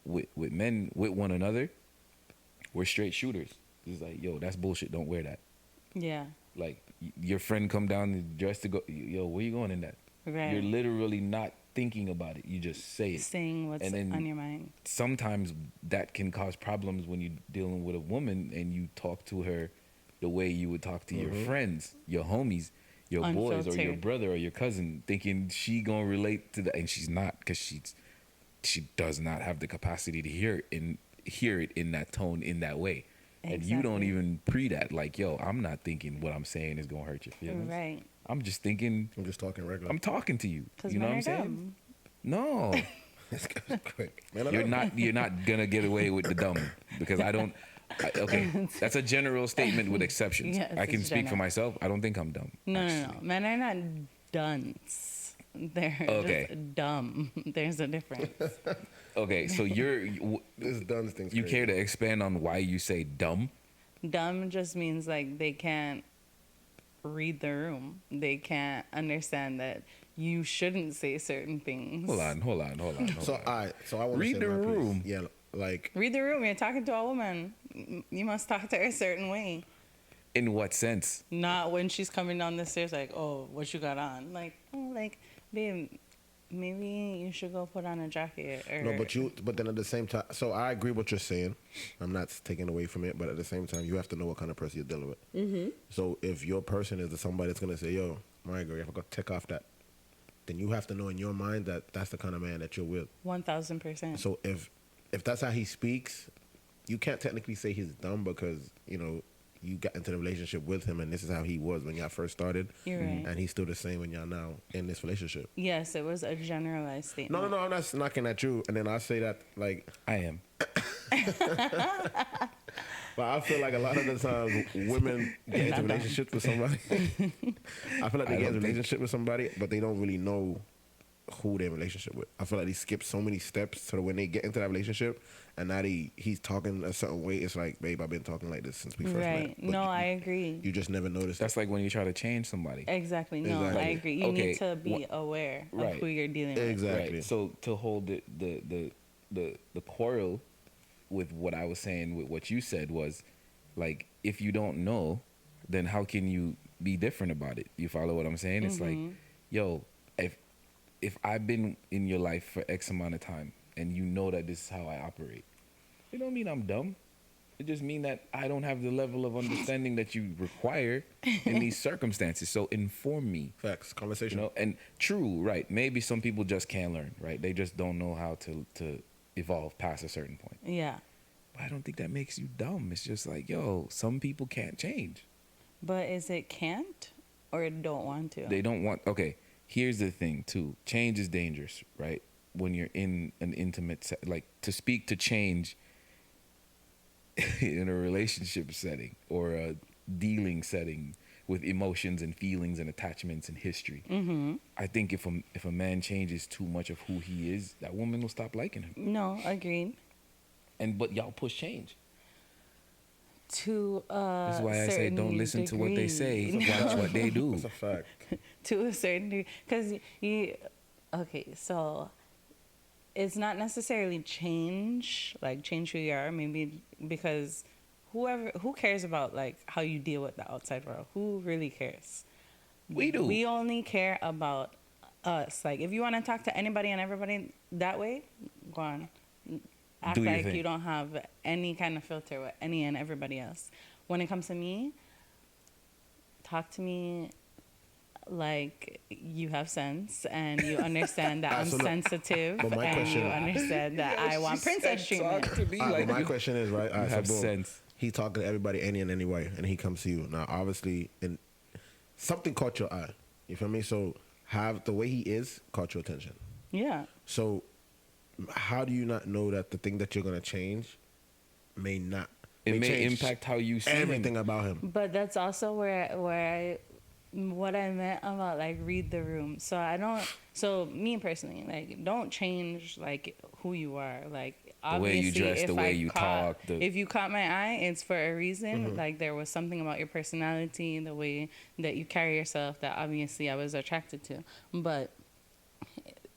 Speaker 1: with men, with one another, we're straight shooters. It's like, yo, that's bullshit. Don't wear that.
Speaker 3: Yeah.
Speaker 1: Like, your friend come down dressed to go, yo, where you going in that?
Speaker 3: Right.
Speaker 1: You're literally not thinking about it. You just say it.
Speaker 3: Saying what's
Speaker 1: And then
Speaker 3: on your mind.
Speaker 1: Sometimes that can cause problems when you're dealing with a woman and you talk to her the way you would talk to your friends, your homies, your boys, or your
Speaker 3: Unfiltered.
Speaker 1: brother or your cousin, thinking she gonna relate to that, and she's not, because she does not have the capacity to hear it in that tone, in that way. And you don't
Speaker 3: Exactly.
Speaker 1: even pre that, like, yo, I'm not thinking what I'm saying is gonna hurt your feelings.
Speaker 3: Right.
Speaker 1: I'm just thinking,
Speaker 2: I'm just talking regular.
Speaker 1: I'm talking to you.
Speaker 3: Because
Speaker 1: You know
Speaker 3: men
Speaker 1: what
Speaker 3: are
Speaker 1: I'm saying?
Speaker 3: dumb.
Speaker 1: No.
Speaker 2: This guy's quick. Man, I
Speaker 1: You're
Speaker 2: know.
Speaker 1: not gonna get away with the dumb, because okay, that's a general statement with exceptions.
Speaker 3: Yes,
Speaker 1: I can
Speaker 3: it's
Speaker 1: speak for
Speaker 3: general.
Speaker 1: myself. I don't think I'm dumb.
Speaker 3: No.
Speaker 1: actually.
Speaker 3: Men are not dunce. They're
Speaker 1: Okay.
Speaker 3: just dumb. There's a difference.
Speaker 1: Okay, so
Speaker 2: This done things.
Speaker 1: you care to expand on why you say dumb?
Speaker 3: Dumb just means like they can't read the room. They can't understand that you shouldn't say certain things.
Speaker 1: Hold on.
Speaker 2: So I want to
Speaker 1: Read
Speaker 2: say
Speaker 1: the
Speaker 2: my piece.
Speaker 1: room.
Speaker 2: Yeah, like
Speaker 3: Read the room. You're talking to a woman. You must talk to her a certain way.
Speaker 1: In what sense?
Speaker 3: Not when she's coming down the stairs like, oh, what you got on? Like, oh, like, babe, maybe you should go put on a jacket. Or
Speaker 2: no, but then at the same time, so I agree what you're saying. I'm not taking away from it, but at the same time, you have to know what kind of person you're dealing with. Mm-hmm. So if your person is somebody that's gonna say, "Yo, my girl, you have to take off that," then you have to know in your mind that that's the kind of man that you're with.
Speaker 3: 1,000%.
Speaker 2: So if that's how he speaks, you can't technically say he's dumb because you got into the relationship with him and this is how he was when y'all first started.
Speaker 3: You're right.
Speaker 2: And he's still the same when y'all now in this relationship.
Speaker 3: Yes, it was a generalized statement.
Speaker 2: No, I'm not knocking at you. And then I say that like
Speaker 1: I am.
Speaker 2: But I feel like a lot of the times women get into relationships with somebody. I feel like they get into a relationship with somebody, but they don't really know who they're in a relationship with. I feel like they skip so many steps so that when they get into that relationship and now he's talking a certain way, it's like, babe, I've been talking like this since we first met.
Speaker 3: Right.
Speaker 2: But
Speaker 3: No, I agree.
Speaker 2: You just never noticed.
Speaker 1: That's like when you try to change somebody.
Speaker 3: Exactly. No,
Speaker 2: Exactly.
Speaker 3: I agree. You
Speaker 1: Okay,
Speaker 3: need to be aware of
Speaker 1: right.
Speaker 3: who you're dealing with.
Speaker 2: Exactly.
Speaker 1: Right. So to hold the quarrel with what I was saying with what you said was, like, if you don't know, then how can you be different about it? You follow what I'm saying? It's like, yo, if I've been in your life for X amount of time and you know that this is how I operate, it don't mean I'm dumb. It just mean that I don't have the level of understanding that you require in these circumstances. So inform me.
Speaker 2: Facts. Conversation.
Speaker 1: You know, and true, right. Maybe some people just can't learn, right? They just don't know how to evolve past a certain point.
Speaker 3: Yeah.
Speaker 1: But I don't think that makes you dumb. It's just like, yo, some people can't change.
Speaker 3: But is it can't or don't want to?
Speaker 1: They don't want, okay, here's the thing too. Change is dangerous, right? When you're in an intimate, like to speak to change in a relationship setting or a dealing setting with emotions and feelings and attachments and history. I think if a man changes too much of who he is, that woman will stop liking him.
Speaker 3: No, agreed.
Speaker 1: But y'all push change.
Speaker 3: To
Speaker 1: This is why I say don't listen to what they say.
Speaker 3: degree.
Speaker 1: Watch what they do.
Speaker 2: That's a fact.
Speaker 3: To a certain degree, because okay, so it's not necessarily change who you are, maybe, because who cares about like how you deal with the outside world? Who really cares?
Speaker 1: We do.
Speaker 3: We only care about us. Like, if you want to talk to anybody and everybody that way, go on. Act
Speaker 1: Do your
Speaker 3: like
Speaker 1: thing.
Speaker 3: you don't have any kind of filter with any and everybody else. When it comes to me, talk to me like you have sense and you understand that I'm sensitive
Speaker 2: But my
Speaker 3: and
Speaker 2: question-
Speaker 3: you understand that I want princess treatment.
Speaker 1: To me
Speaker 2: But
Speaker 1: like
Speaker 2: my
Speaker 1: you-
Speaker 2: question is, right?
Speaker 1: you have sense.
Speaker 2: He talking to everybody any and any way, and he comes to you. Now, obviously, and something caught your eye. You feel me? So, have the way he is caught your attention.
Speaker 3: Yeah.
Speaker 2: So, how do you not know that the thing that you're gonna change may not?
Speaker 1: It may
Speaker 2: change
Speaker 1: impact how you see
Speaker 2: everything
Speaker 1: him.
Speaker 2: about him.
Speaker 3: But that's also what I meant about like read the room. So me personally, like, don't change like who you are. Like,
Speaker 1: The way you
Speaker 3: obviously,
Speaker 1: dress, the
Speaker 3: if
Speaker 1: way
Speaker 3: I
Speaker 1: you
Speaker 3: caught-
Speaker 1: talk,
Speaker 3: if you caught my eye, it's for a reason. Like, there was something about your personality, the way that you carry yourself, that obviously I was attracted to. But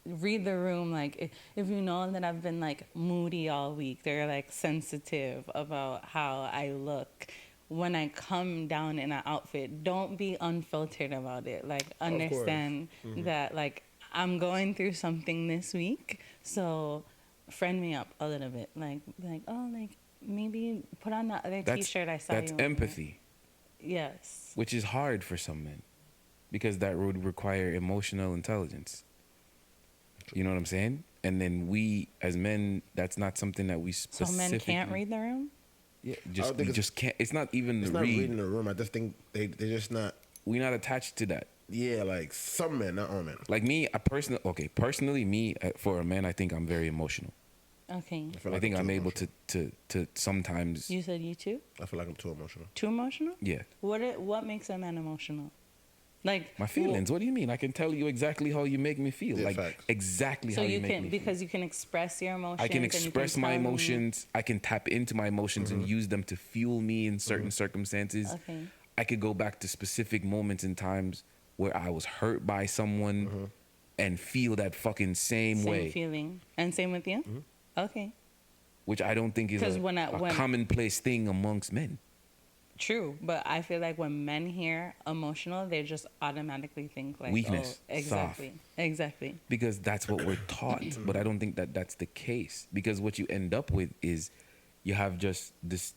Speaker 3: read the room. Like, if you know that I've been like moody all week, they're like sensitive about how I look. When I come down in an outfit, don't be unfiltered about it. Like, understand that like I'm going through something this week, so friend me up a little bit. Like oh, like maybe put on that other T-shirt I saw you.
Speaker 1: That's
Speaker 3: in.
Speaker 1: empathy,
Speaker 3: Yes.
Speaker 1: which is hard for some men because that would require emotional intelligence. You know what I'm saying? And then we, as men, that's not something that we
Speaker 3: So
Speaker 1: specifically.
Speaker 3: men can't read the room.
Speaker 1: Yeah,
Speaker 2: don't
Speaker 1: just
Speaker 2: think
Speaker 1: we
Speaker 2: it's-
Speaker 1: just can't. It's not even
Speaker 2: It's
Speaker 1: the
Speaker 2: not
Speaker 1: read.
Speaker 2: reading the room. I just think they're just not.
Speaker 1: We're not attached to that.
Speaker 2: Yeah, like some men, not all men.
Speaker 1: Like me, personally, me for a man, I think I'm very emotional.
Speaker 3: Okay.
Speaker 2: feel
Speaker 1: I
Speaker 2: like
Speaker 1: think
Speaker 2: I'm
Speaker 1: I'm
Speaker 2: too
Speaker 1: able
Speaker 2: emotional.
Speaker 1: to sometimes.
Speaker 3: You said you too?
Speaker 2: I feel like I'm too emotional.
Speaker 3: Too emotional?
Speaker 1: Yeah,
Speaker 3: What makes a man emotional? Like
Speaker 1: my feelings. What do you mean? I can tell you exactly how you make me feel.
Speaker 2: Yeah,
Speaker 1: like
Speaker 2: facts.
Speaker 1: exactly
Speaker 3: So
Speaker 1: how
Speaker 3: you
Speaker 1: you make
Speaker 3: can
Speaker 1: me
Speaker 3: because
Speaker 1: feel.
Speaker 3: you can express your emotions.
Speaker 1: I can
Speaker 3: and you
Speaker 1: express my
Speaker 3: tell me-
Speaker 1: emotions. I can tap into my emotions and use them to fuel me in certain circumstances.
Speaker 3: Okay.
Speaker 1: I could go back to specific moments and times where I was hurt by someone and feel that fucking same
Speaker 3: Same
Speaker 1: way,
Speaker 3: feeling. And same with you? Okay.
Speaker 1: which I don't think is
Speaker 3: 'Cause
Speaker 1: a
Speaker 3: when-
Speaker 1: commonplace thing amongst men.
Speaker 3: True, but I feel like when men hear emotional, they just automatically think like
Speaker 1: Weakness,
Speaker 3: Oh, exactly, exactly.
Speaker 1: Because that's what we're taught, but I don't think that that's the case. Because what you end up with is you have just this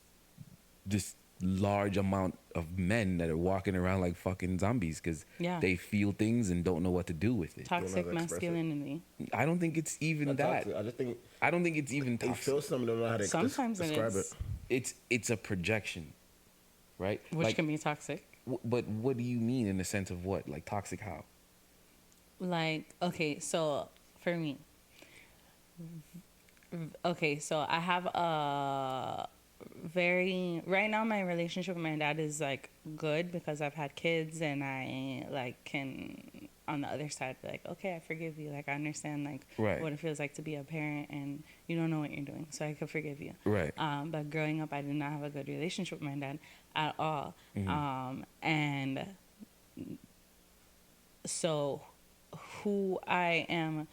Speaker 1: large amount of men that are walking around like fucking zombies because
Speaker 3: Yeah.
Speaker 1: they feel things and don't know what to do with it.
Speaker 3: Toxic
Speaker 2: how to express it.
Speaker 3: masculinity.
Speaker 1: I don't think it's even that.
Speaker 2: I just think
Speaker 1: I don't think it's even
Speaker 2: they
Speaker 1: toxic.
Speaker 2: feel something, don't know how to
Speaker 3: Sometimes it
Speaker 2: describe
Speaker 3: is.
Speaker 2: it.
Speaker 1: It's a projection, right?
Speaker 3: Which
Speaker 1: Like,
Speaker 3: can be toxic.
Speaker 1: but what do you mean in the sense of what? Like toxic how?
Speaker 3: Like, okay, so for me, okay, so I have very right now my relationship with my dad is like good because I've had kids and I like can on the other side be like, okay, I forgive you. Like I understand like
Speaker 1: Right.
Speaker 3: what it feels like to be a parent and you don't know what you're doing, so I could forgive you.
Speaker 1: Right.
Speaker 3: But growing up, I did not have a good relationship with my dad at all. And so who I am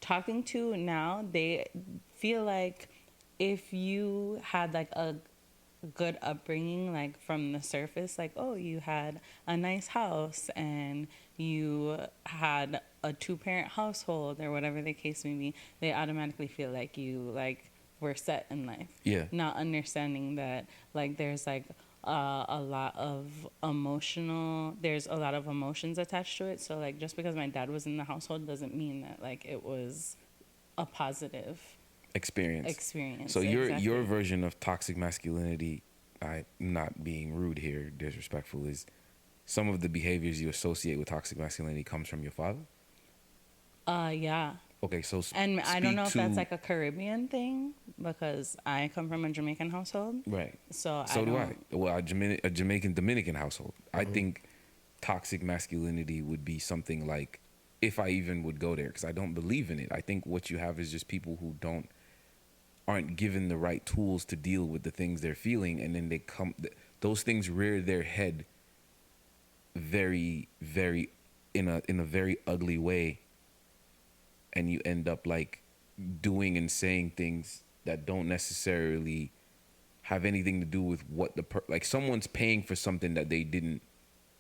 Speaker 3: talking to now, they feel like if you had like a good upbringing, like from the surface, like, oh, you had a nice house and you had a 2-parent household or whatever the case may be, they automatically feel like you like were set in life.
Speaker 1: Yeah.
Speaker 3: Not understanding that like there's like there's a lot of emotions attached to it. So like just because my dad was in the household doesn't mean that like it was a positive experience.
Speaker 1: So your
Speaker 3: Exactly.
Speaker 1: version of toxic masculinity, I'm not being rude here, disrespectful, is some of the behaviors you associate with toxic masculinity comes from your father?
Speaker 3: Yeah.
Speaker 1: Okay, so
Speaker 3: And I don't
Speaker 1: speak
Speaker 3: know if that's
Speaker 1: to-
Speaker 3: like a Caribbean thing because I come from a Jamaican household.
Speaker 1: right.
Speaker 3: So
Speaker 1: So do I.
Speaker 3: don't-
Speaker 1: Well, a Jamaican Dominican household. I think toxic masculinity would be something like, if I even would go there, because I don't believe in it. I think what you have is just people who aren't given the right tools to deal with the things they're feeling, and then those things rear their head very, very in a very ugly way, and you end up like doing and saying things that don't necessarily have anything to do with what like someone's paying for something that they didn't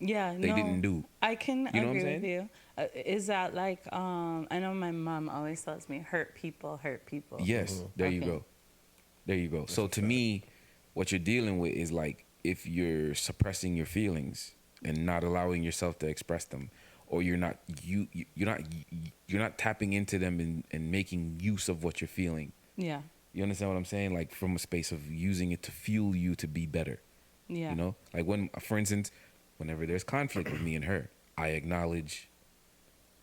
Speaker 1: didn't do.
Speaker 3: I can
Speaker 1: You know what I'm
Speaker 3: agree with
Speaker 1: saying?
Speaker 3: you. Is that like I know my mom always tells me hurt people hurt people.
Speaker 1: Yes, there you
Speaker 3: Okay.
Speaker 1: go. There you go. So to me, what you're dealing with is like if you're suppressing your feelings and not allowing yourself to express them, or you're not tapping into them and making use of what you're feeling.
Speaker 3: Yeah.
Speaker 1: You understand what I'm saying? Like from a space of using it to fuel you to be better.
Speaker 3: Yeah.
Speaker 1: You know, like for instance, whenever there's conflict with me and her, I acknowledge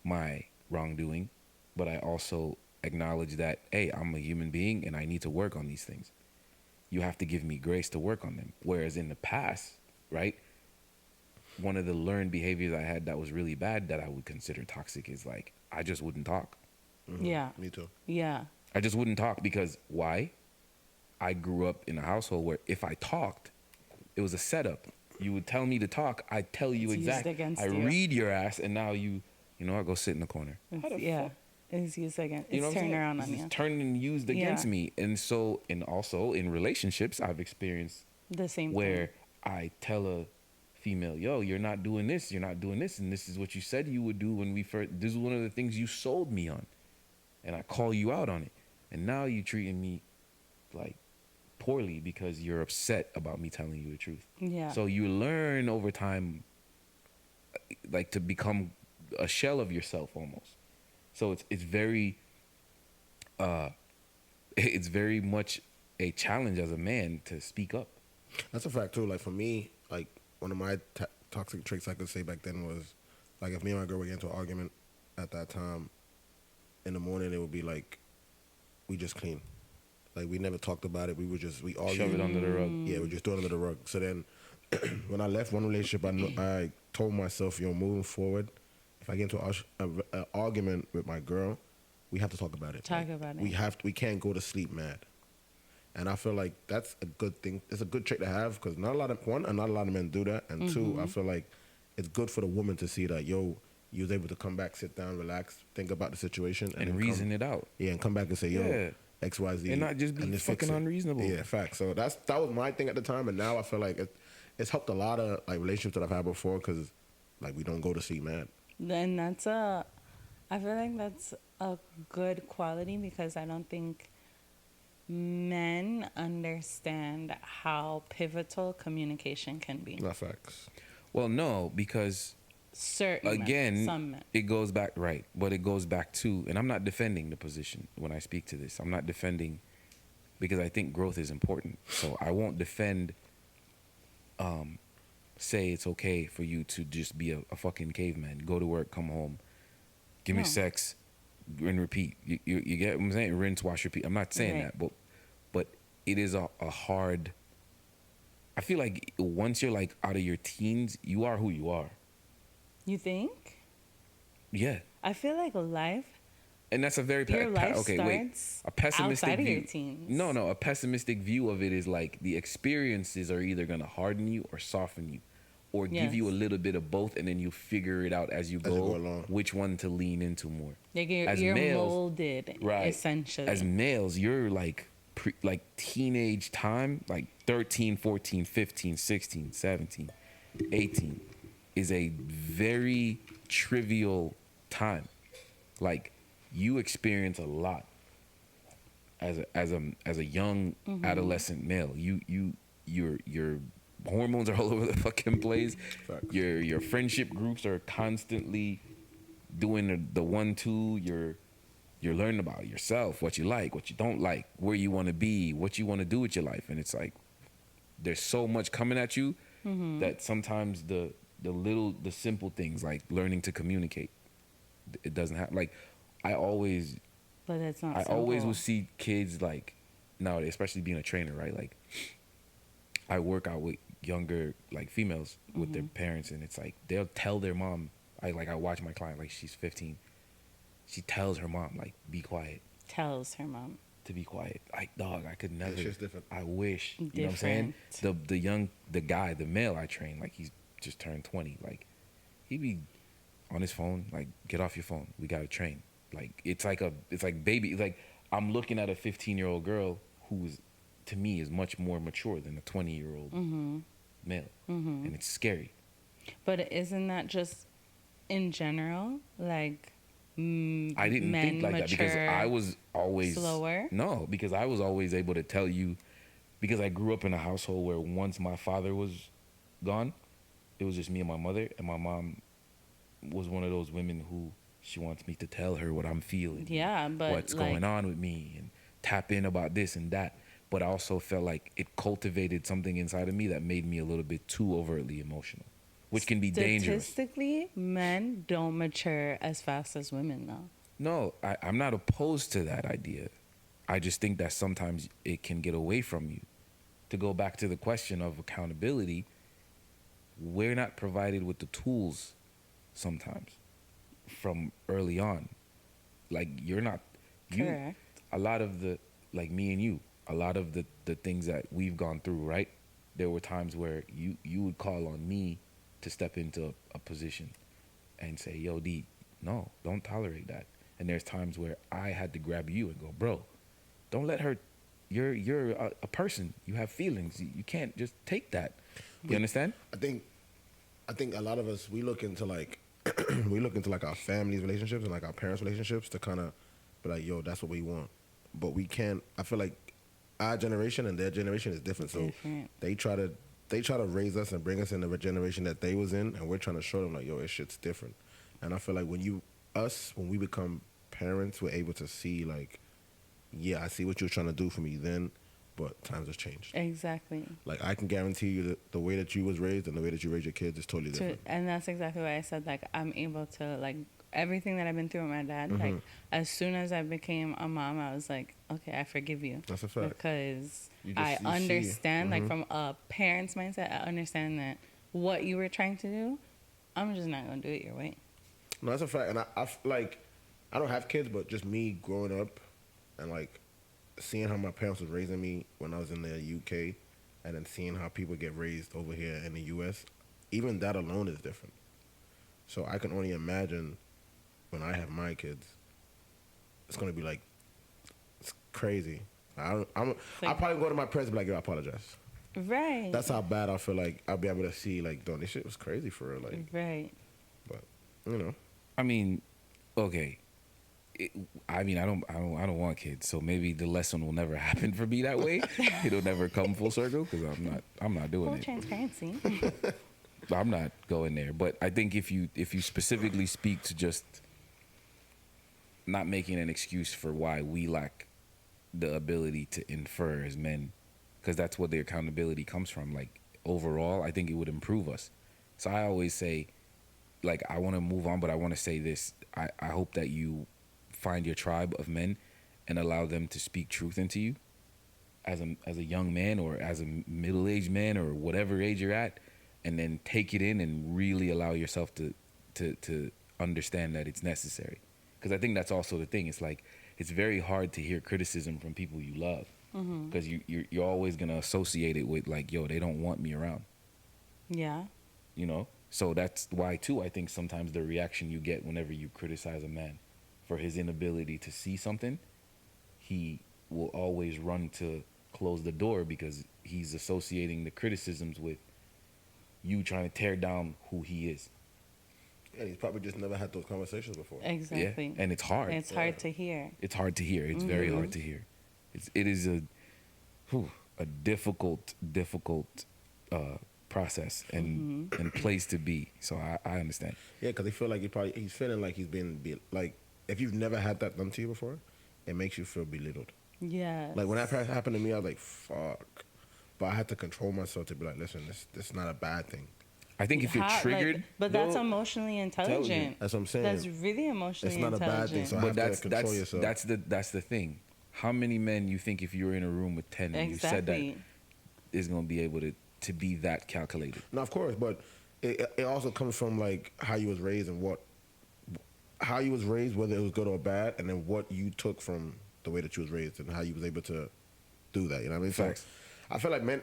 Speaker 1: my wrongdoing, but I also acknowledge that, hey, I'm a human being and I need to work on these things. You have to give me grace to work on them. Whereas in the past, right, one of the learned behaviors I had that was really bad that I would consider toxic is like, I just wouldn't talk.
Speaker 3: Yeah.
Speaker 2: Me too.
Speaker 3: Yeah.
Speaker 1: I just wouldn't talk because why? I grew up in a household where if I talked, it was a setup. You would tell me to talk, I tell you
Speaker 3: It's used
Speaker 1: exactly.
Speaker 3: against
Speaker 1: I
Speaker 3: you.
Speaker 1: read your ass, and now I go sit in the corner.
Speaker 3: Yeah. It's used again.
Speaker 1: You know
Speaker 3: It's
Speaker 1: what I'm
Speaker 3: turned
Speaker 1: saying?
Speaker 3: around on
Speaker 1: It's
Speaker 3: you.
Speaker 1: turned and used against
Speaker 3: Yeah.
Speaker 1: me. And so, and also in relationships, I've experienced
Speaker 3: The same
Speaker 1: where
Speaker 3: thing.
Speaker 1: I tell a female, yo, you're not doing this, and this is what you said you would do when we first, this is one of the things you sold me on. And I call you out on it. And now you treating me like poorly because you're upset about me telling you the truth.
Speaker 3: Yeah.
Speaker 1: So you learn over time, like to become a shell of yourself almost. So it's very much a challenge as a man to speak up.
Speaker 2: That's a fact too. Like for me, like one of my toxic traits I could say back then was, like if me and my girl would get into an argument at that time, in the morning it would be like, we just clean. Like we never talked about it. We argued.
Speaker 1: Shove it under the rug.
Speaker 2: Yeah, we just threw it under the rug. So then, when I left one relationship, I told myself, moving forward, if I get into an argument with my girl, we have to talk about it.
Speaker 3: Talk about it.
Speaker 2: We can't go to sleep mad. And I feel like that's a good thing. It's a good trait to have because not a lot of men do that. And two, I feel like it's good for the woman to see that, you was able to come back, sit down, relax, think about the situation,
Speaker 1: And
Speaker 2: then
Speaker 1: reason it out.
Speaker 2: Yeah, and come back and say,
Speaker 1: Yeah.
Speaker 2: X, Y, Z.
Speaker 1: And not just be
Speaker 2: let's fix
Speaker 1: fucking
Speaker 2: it.
Speaker 1: unreasonable.
Speaker 2: Yeah, fact. So that was my thing at the time, and now I feel like it's helped a lot of like relationships that I've had before because like we don't go to sleep mad.
Speaker 3: Then I feel like that's a good quality because I don't think men understand how pivotal communication can be.
Speaker 2: Not facts.
Speaker 1: Well, no, because
Speaker 3: Certain
Speaker 1: again,
Speaker 3: men, some men.
Speaker 1: it goes back right, but it goes back to, and I'm not defending the position when I speak to this. I'm not defending because I think growth is important. So I won't defend. Say it's okay for you to just be a fucking caveman, go to work, come home, give me
Speaker 3: No.
Speaker 1: sex, and repeat. You get what I'm saying? Rinse, wash, repeat. I'm not saying
Speaker 3: Right.
Speaker 1: that, but it is a hard. I feel like once you're like out of your teens, you are who you are.
Speaker 3: You think?
Speaker 1: Yeah,
Speaker 3: I feel like life,
Speaker 1: and that's a very
Speaker 3: your life
Speaker 1: okay. Wait,
Speaker 3: starts
Speaker 1: a pessimistic
Speaker 3: outside of
Speaker 1: view.
Speaker 3: your teens.
Speaker 1: No, a pessimistic view of it is like the experiences are either gonna harden you or soften you, or give you a
Speaker 3: Yes.
Speaker 1: little bit of both, and then you figure it out as you
Speaker 2: As you
Speaker 1: go,
Speaker 2: go along.
Speaker 1: which one to lean into more.
Speaker 3: Like
Speaker 1: As
Speaker 3: you're
Speaker 1: males,
Speaker 3: molded,
Speaker 1: right?
Speaker 3: essentially.
Speaker 1: As males, you're like like teenage time, like 13, 14, 15, 16, 17, 18 is a very trivial time. Like you experience a lot as a young adolescent male. Your hormones are all over the fucking place.
Speaker 2: Facts.
Speaker 1: Your friendship groups are constantly doing the 1-2. You're learning about yourself, what you like, what you don't like, where you want to be, what you want to do with your life, and it's like there's so much coming at you that sometimes the simple things like learning to communicate, it doesn't have like I always
Speaker 3: But that's not
Speaker 1: I
Speaker 3: simple.
Speaker 1: always will see kids like nowadays, especially being a trainer, right? Like I work out with younger like females with their parents, and it's like they'll tell their mom. I watch my client, like she's 15. She tells her mom like be quiet,
Speaker 3: Tells her mom.
Speaker 1: to be quiet. Like dog, I could never.
Speaker 2: shit's different.
Speaker 1: I wish. You know what I'm saying? The guy, the male I train, like he's just turned 20. Like he be on his phone, like get off your phone. We gotta train. Like it's like baby. It's like I'm looking at a 15-year-old girl who's to me is much more mature than a 20-year-old male, and it's scary.
Speaker 3: But isn't that just in general? Like,
Speaker 1: I didn't
Speaker 3: men
Speaker 1: think like that because
Speaker 3: mature
Speaker 1: I was always
Speaker 3: slower?
Speaker 1: No, because I was always able to tell you, because I grew up in a household where once my father was gone, it was just me and my mother, and my mom was one of those women who she wants me to tell her what I'm feeling,
Speaker 3: Yeah, but
Speaker 1: what's
Speaker 3: like,
Speaker 1: going on with me, and tap in about this and that. But I also felt like it cultivated something inside of me that made me a little bit too overtly emotional, which can be dangerous.
Speaker 3: Statistically, men don't mature as fast as women, though.
Speaker 1: No, I'm not opposed to that idea. I just think that sometimes it can get away from you. To go back to the question of accountability, we're not provided with the tools sometimes from early on. Like you're not,
Speaker 3: Correct.
Speaker 1: a lot of the, like me and you, a lot of the things that we've gone through, right? There were times where you would call on me to step into a position and say, yo, D, no, don't tolerate that. And there's times where I had to grab you and go, bro, don't let her, you're a person. You have feelings. You can't just take that. You understand?
Speaker 2: I think a lot of us, we look into like our family's relationships and like our parents' relationships to kind of be like, yo, that's what we want. But we can't. I feel like our generation and their generation is different. So
Speaker 3: Different.
Speaker 2: they try to raise us and bring us in the generation that they was in, and we're trying to show them like, yo, this shit's different. And I feel like when we become parents, we're able to see like, yeah, I see what you're trying to do for me then, but times have changed.
Speaker 3: Exactly.
Speaker 2: Like I can guarantee you that the way that you was raised and the way that you raise your kids is totally different.
Speaker 3: And that's exactly why I said, like, I'm able to, like, everything that I've been through with my dad, like, as soon as I became a mom, I was like, okay, I forgive you.
Speaker 2: That's a fact.
Speaker 3: Because
Speaker 2: You just-
Speaker 3: I
Speaker 2: you see.
Speaker 3: understand, like, from a parent's mindset, I understand that what you were trying to do, I'm just not going to do it your way.
Speaker 2: No, that's a fact. And I don't have kids, but just me growing up and like seeing how my parents was raising me when I was in the UK, and then seeing how people get raised over here in the US, even that alone is different. So I can only imagine when I have my kids, it's gonna be like, it's crazy. I'll probably go to my parents and be like, yo, I apologize.
Speaker 3: Right.
Speaker 2: That's how bad I feel like I'll be able to see like, this shit was crazy for real. Like,
Speaker 3: Right.
Speaker 2: but you know.
Speaker 1: I mean, okay. I don't want kids, so maybe the lesson will never happen for me that way. It'll never come full circle because I'm not doing
Speaker 3: Full
Speaker 1: it.
Speaker 3: transparency.
Speaker 1: I'm not going there. But I think if you specifically speak to just not making an excuse for why we lack the ability to infer as men, because that's what the accountability comes from. Like overall, I think it would improve us. So I always say, like, I want to move on, but I want to say this. I hope that you find your tribe of men and allow them to speak truth into you. as a young man or as a middle-aged man or whatever age you're at, and then take it in and really allow yourself to understand that it's necessary. Because I think that's also the thing. It's like it's very hard to hear criticism from people you love, because you're always gonna associate it with like, yo, they don't want me around.
Speaker 3: Yeah.
Speaker 1: You know, so that's why too I think sometimes the reaction you get whenever you criticize a man for his inability to see something, he will always run to close the door because he's associating the criticisms with you trying to tear down who he is.
Speaker 2: And he's probably just never had those conversations before.
Speaker 3: Exactly.
Speaker 1: Yeah, and it's hard.
Speaker 3: It's hard to hear.
Speaker 1: It's hard to hear. It's very hard to hear. It is a difficult process and place to be. So I understand.
Speaker 2: Yeah, because he feel like he's feeling like he's been like, if you've never had that done to you before, it makes you feel belittled.
Speaker 3: Yeah.
Speaker 2: Like when that happened to me, I was like, fuck. But I had to control myself to be like, listen, this is not a bad thing.
Speaker 1: I think if you're triggered,
Speaker 3: but that's emotionally intelligent.
Speaker 2: That's what I'm saying.
Speaker 3: That's really emotionally
Speaker 2: it's not
Speaker 3: intelligent.
Speaker 2: a bad thing. So I
Speaker 1: but
Speaker 2: have to control yourself.
Speaker 1: that's the thing. How many men you think if you were in a room with 10 and you said that is going to be able to be that calculated?
Speaker 2: No, of course, but it also comes from like how you was raised and how you was raised, whether it was good or bad, and then what you took from the way that you was raised and how you was able to do that. You know what I mean?
Speaker 1: Facts.
Speaker 2: So I feel like men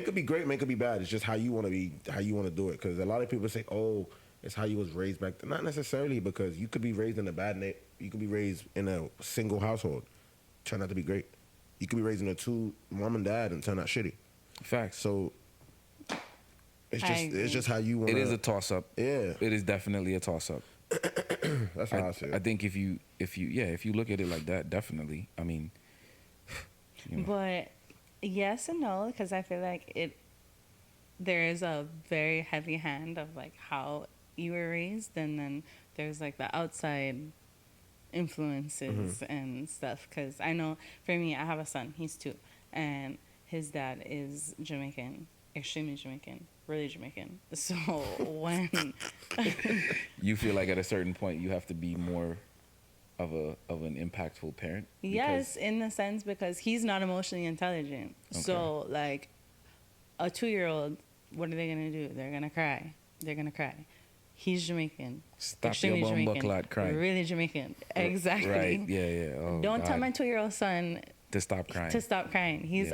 Speaker 2: could be great, men could be bad. It's just how you want to do it. Because a lot of people say, "Oh, it's how you was raised back then." Not necessarily, because you could be raised in a you could be raised in a single household, turn out to be great. You could be raised in a two mom and dad and turn out shitty.
Speaker 1: Facts.
Speaker 2: So it's just how you want.
Speaker 1: It is a toss up.
Speaker 2: Yeah,
Speaker 1: it is definitely a toss up.
Speaker 2: That's how I see it.
Speaker 1: I think if you look at it like that, definitely. I mean, you know.
Speaker 3: But yes and no, because I feel like there is a very heavy hand of like how you were raised, and then there's like the outside influences and stuff. Because I know for me, I have a son, he's 2, and his dad is Jamaican, extremely Jamaican, really Jamaican. So when
Speaker 1: you feel like at a certain point you have to be more of an impactful parent?
Speaker 3: Yes, in the sense because he's not emotionally intelligent. Okay. So like a 2-year-old, what are they gonna do? They're gonna cry. He's Jamaican.
Speaker 1: Stop your bumbo clot crying.
Speaker 3: Really Jamaican. Exactly.
Speaker 1: Right. Yeah. Oh,
Speaker 3: Don't tell my 2-year-old son
Speaker 1: to stop crying.
Speaker 3: He's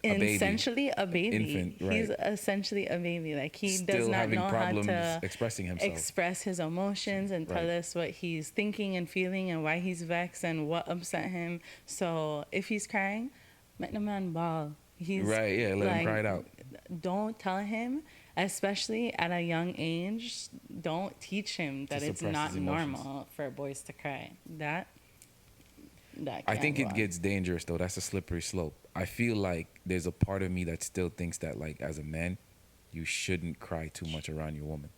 Speaker 3: essentially a baby.
Speaker 1: Infant, right.
Speaker 3: He's essentially a baby. Like he
Speaker 1: Still
Speaker 3: does not
Speaker 1: having
Speaker 3: know
Speaker 1: problems
Speaker 3: how to
Speaker 1: expressing himself.
Speaker 3: express his emotions and tell us what he's thinking and feeling and why he's vexed and what upset him. So if he's crying, let the man bawl. He's
Speaker 1: right. Yeah. Let him cry it out.
Speaker 3: Don't tell him, especially at a young age. Don't teach him that it's not normal for boys to cry. That
Speaker 1: I think it gets dangerous though. That's a slippery slope. I feel like there's a part of me that still thinks that like as a man, you shouldn't cry too much around your woman.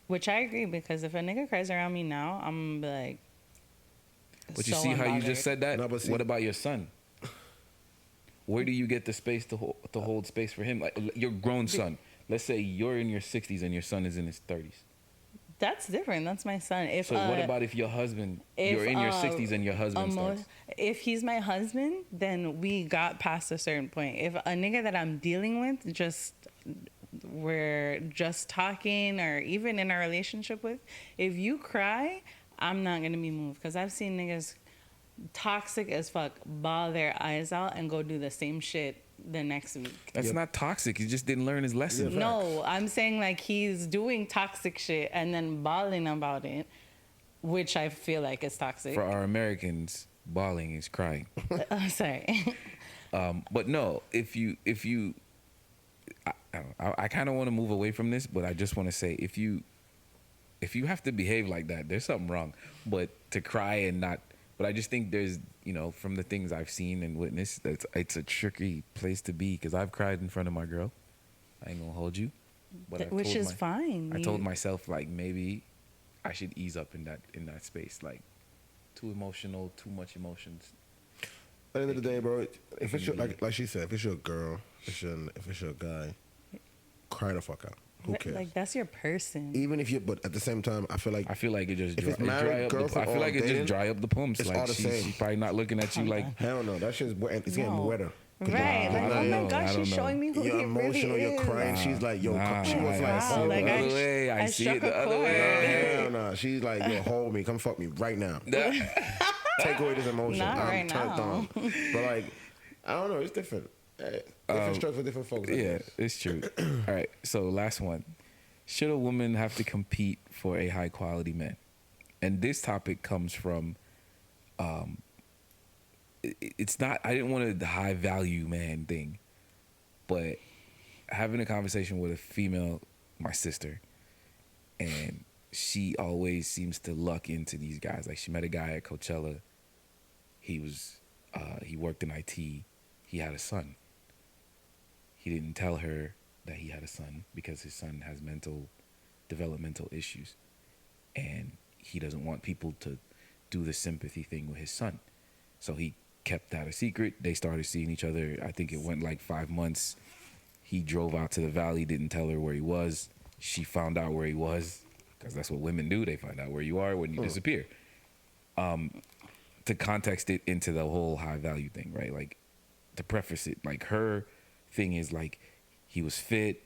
Speaker 3: Which I agree, because if a nigga cries around me now, I'm gonna be like.
Speaker 1: But you see how you just said that?
Speaker 2: No,
Speaker 1: what about your son? Where do you get the space to hold space for him? Like your grown son. Let's say you're in your 60s and your son is in his 30s.
Speaker 3: That's different. That's my son.
Speaker 1: So what about if your husband, you're in your 60s and your husband starts?
Speaker 3: If he's my husband, then we got past a certain point. If a nigga that I'm dealing with, we're just talking, or even in a relationship with, if you cry, I'm not going to be moved. Because I've seen niggas toxic as fuck bawl their eyes out and go do the same shit the next week.
Speaker 1: That's not toxic. He just didn't learn his lesson.
Speaker 2: Yeah,
Speaker 3: no, I'm saying like he's doing toxic shit and then bawling about it, which I feel like is toxic.
Speaker 1: For our Americans, bawling is crying.
Speaker 3: Sorry.
Speaker 1: But no, if you, I kind of want to move away from this, but I just want to say if you have to behave like that, there's something wrong. But to cry and not. But I just think there's, from the things I've seen and witnessed, it's a tricky place to be, because I've cried in front of my girl. I ain't gonna hold you, but
Speaker 3: which is fine.
Speaker 1: I told myself like maybe I should ease up in that space. Like too emotional, too much emotions.
Speaker 2: At the end of the day, bro, if it's your, like she said, if it's your girl, if it's your guy, cry the fuck out. Who cares?
Speaker 3: Like that's your person.
Speaker 2: Even if you, but at the same time, I feel like
Speaker 1: I feel like it just
Speaker 2: If it's
Speaker 1: dry
Speaker 2: married,
Speaker 1: up. I
Speaker 2: girlfriend,
Speaker 1: feel
Speaker 2: or
Speaker 1: like it
Speaker 2: dating,
Speaker 1: just dry up the pumps.
Speaker 2: it's
Speaker 1: Like
Speaker 2: all the same.
Speaker 1: she's probably not looking at you like.
Speaker 2: hell no, that shit's it's getting
Speaker 3: No.
Speaker 2: wetter. 'Cause
Speaker 3: Right.
Speaker 1: Nah,
Speaker 3: Like,
Speaker 1: I
Speaker 3: oh
Speaker 1: don't
Speaker 3: my
Speaker 1: know. I
Speaker 3: gosh,
Speaker 1: don't
Speaker 3: she's
Speaker 1: know.
Speaker 3: showing me who
Speaker 2: You're
Speaker 3: he
Speaker 2: emotional,
Speaker 3: really
Speaker 2: you're
Speaker 3: is.
Speaker 2: crying. She's like, yo, she was like,
Speaker 3: wow,
Speaker 2: hold
Speaker 3: like
Speaker 2: me.
Speaker 3: I-
Speaker 1: the other way. I
Speaker 3: I
Speaker 1: see it
Speaker 3: struck
Speaker 1: the
Speaker 3: a
Speaker 1: other
Speaker 3: chord.
Speaker 1: way.
Speaker 2: Hell no. She's like, yo, hold me, come fuck me right now. Take away this emotion.
Speaker 3: Not
Speaker 2: I'm
Speaker 3: right
Speaker 2: turned
Speaker 3: now.
Speaker 2: on. But like, I don't know. It's different. Different strokes for different folks. I
Speaker 1: Yeah,
Speaker 2: guess.
Speaker 1: it's true. All right, so last one. Should a woman have to compete for a high quality man? And this topic comes from, it's not, I didn't want a high value man thing, but having a conversation with a female, my sister, and she always seems to luck into these guys. Like she met a guy at Coachella. He worked in IT. He had a son. He didn't tell her that he had a son because his son has developmental issues. And he doesn't want people to do the sympathy thing with his son. So he kept that a secret. They started seeing each other. I think it went like 5 months. He drove out to the valley, didn't tell her where he was. She found out where he was because that's what women do. They find out where you are when you disappear. To context it into the whole high value thing, right? Like to preface it, like her thing is like he was fit.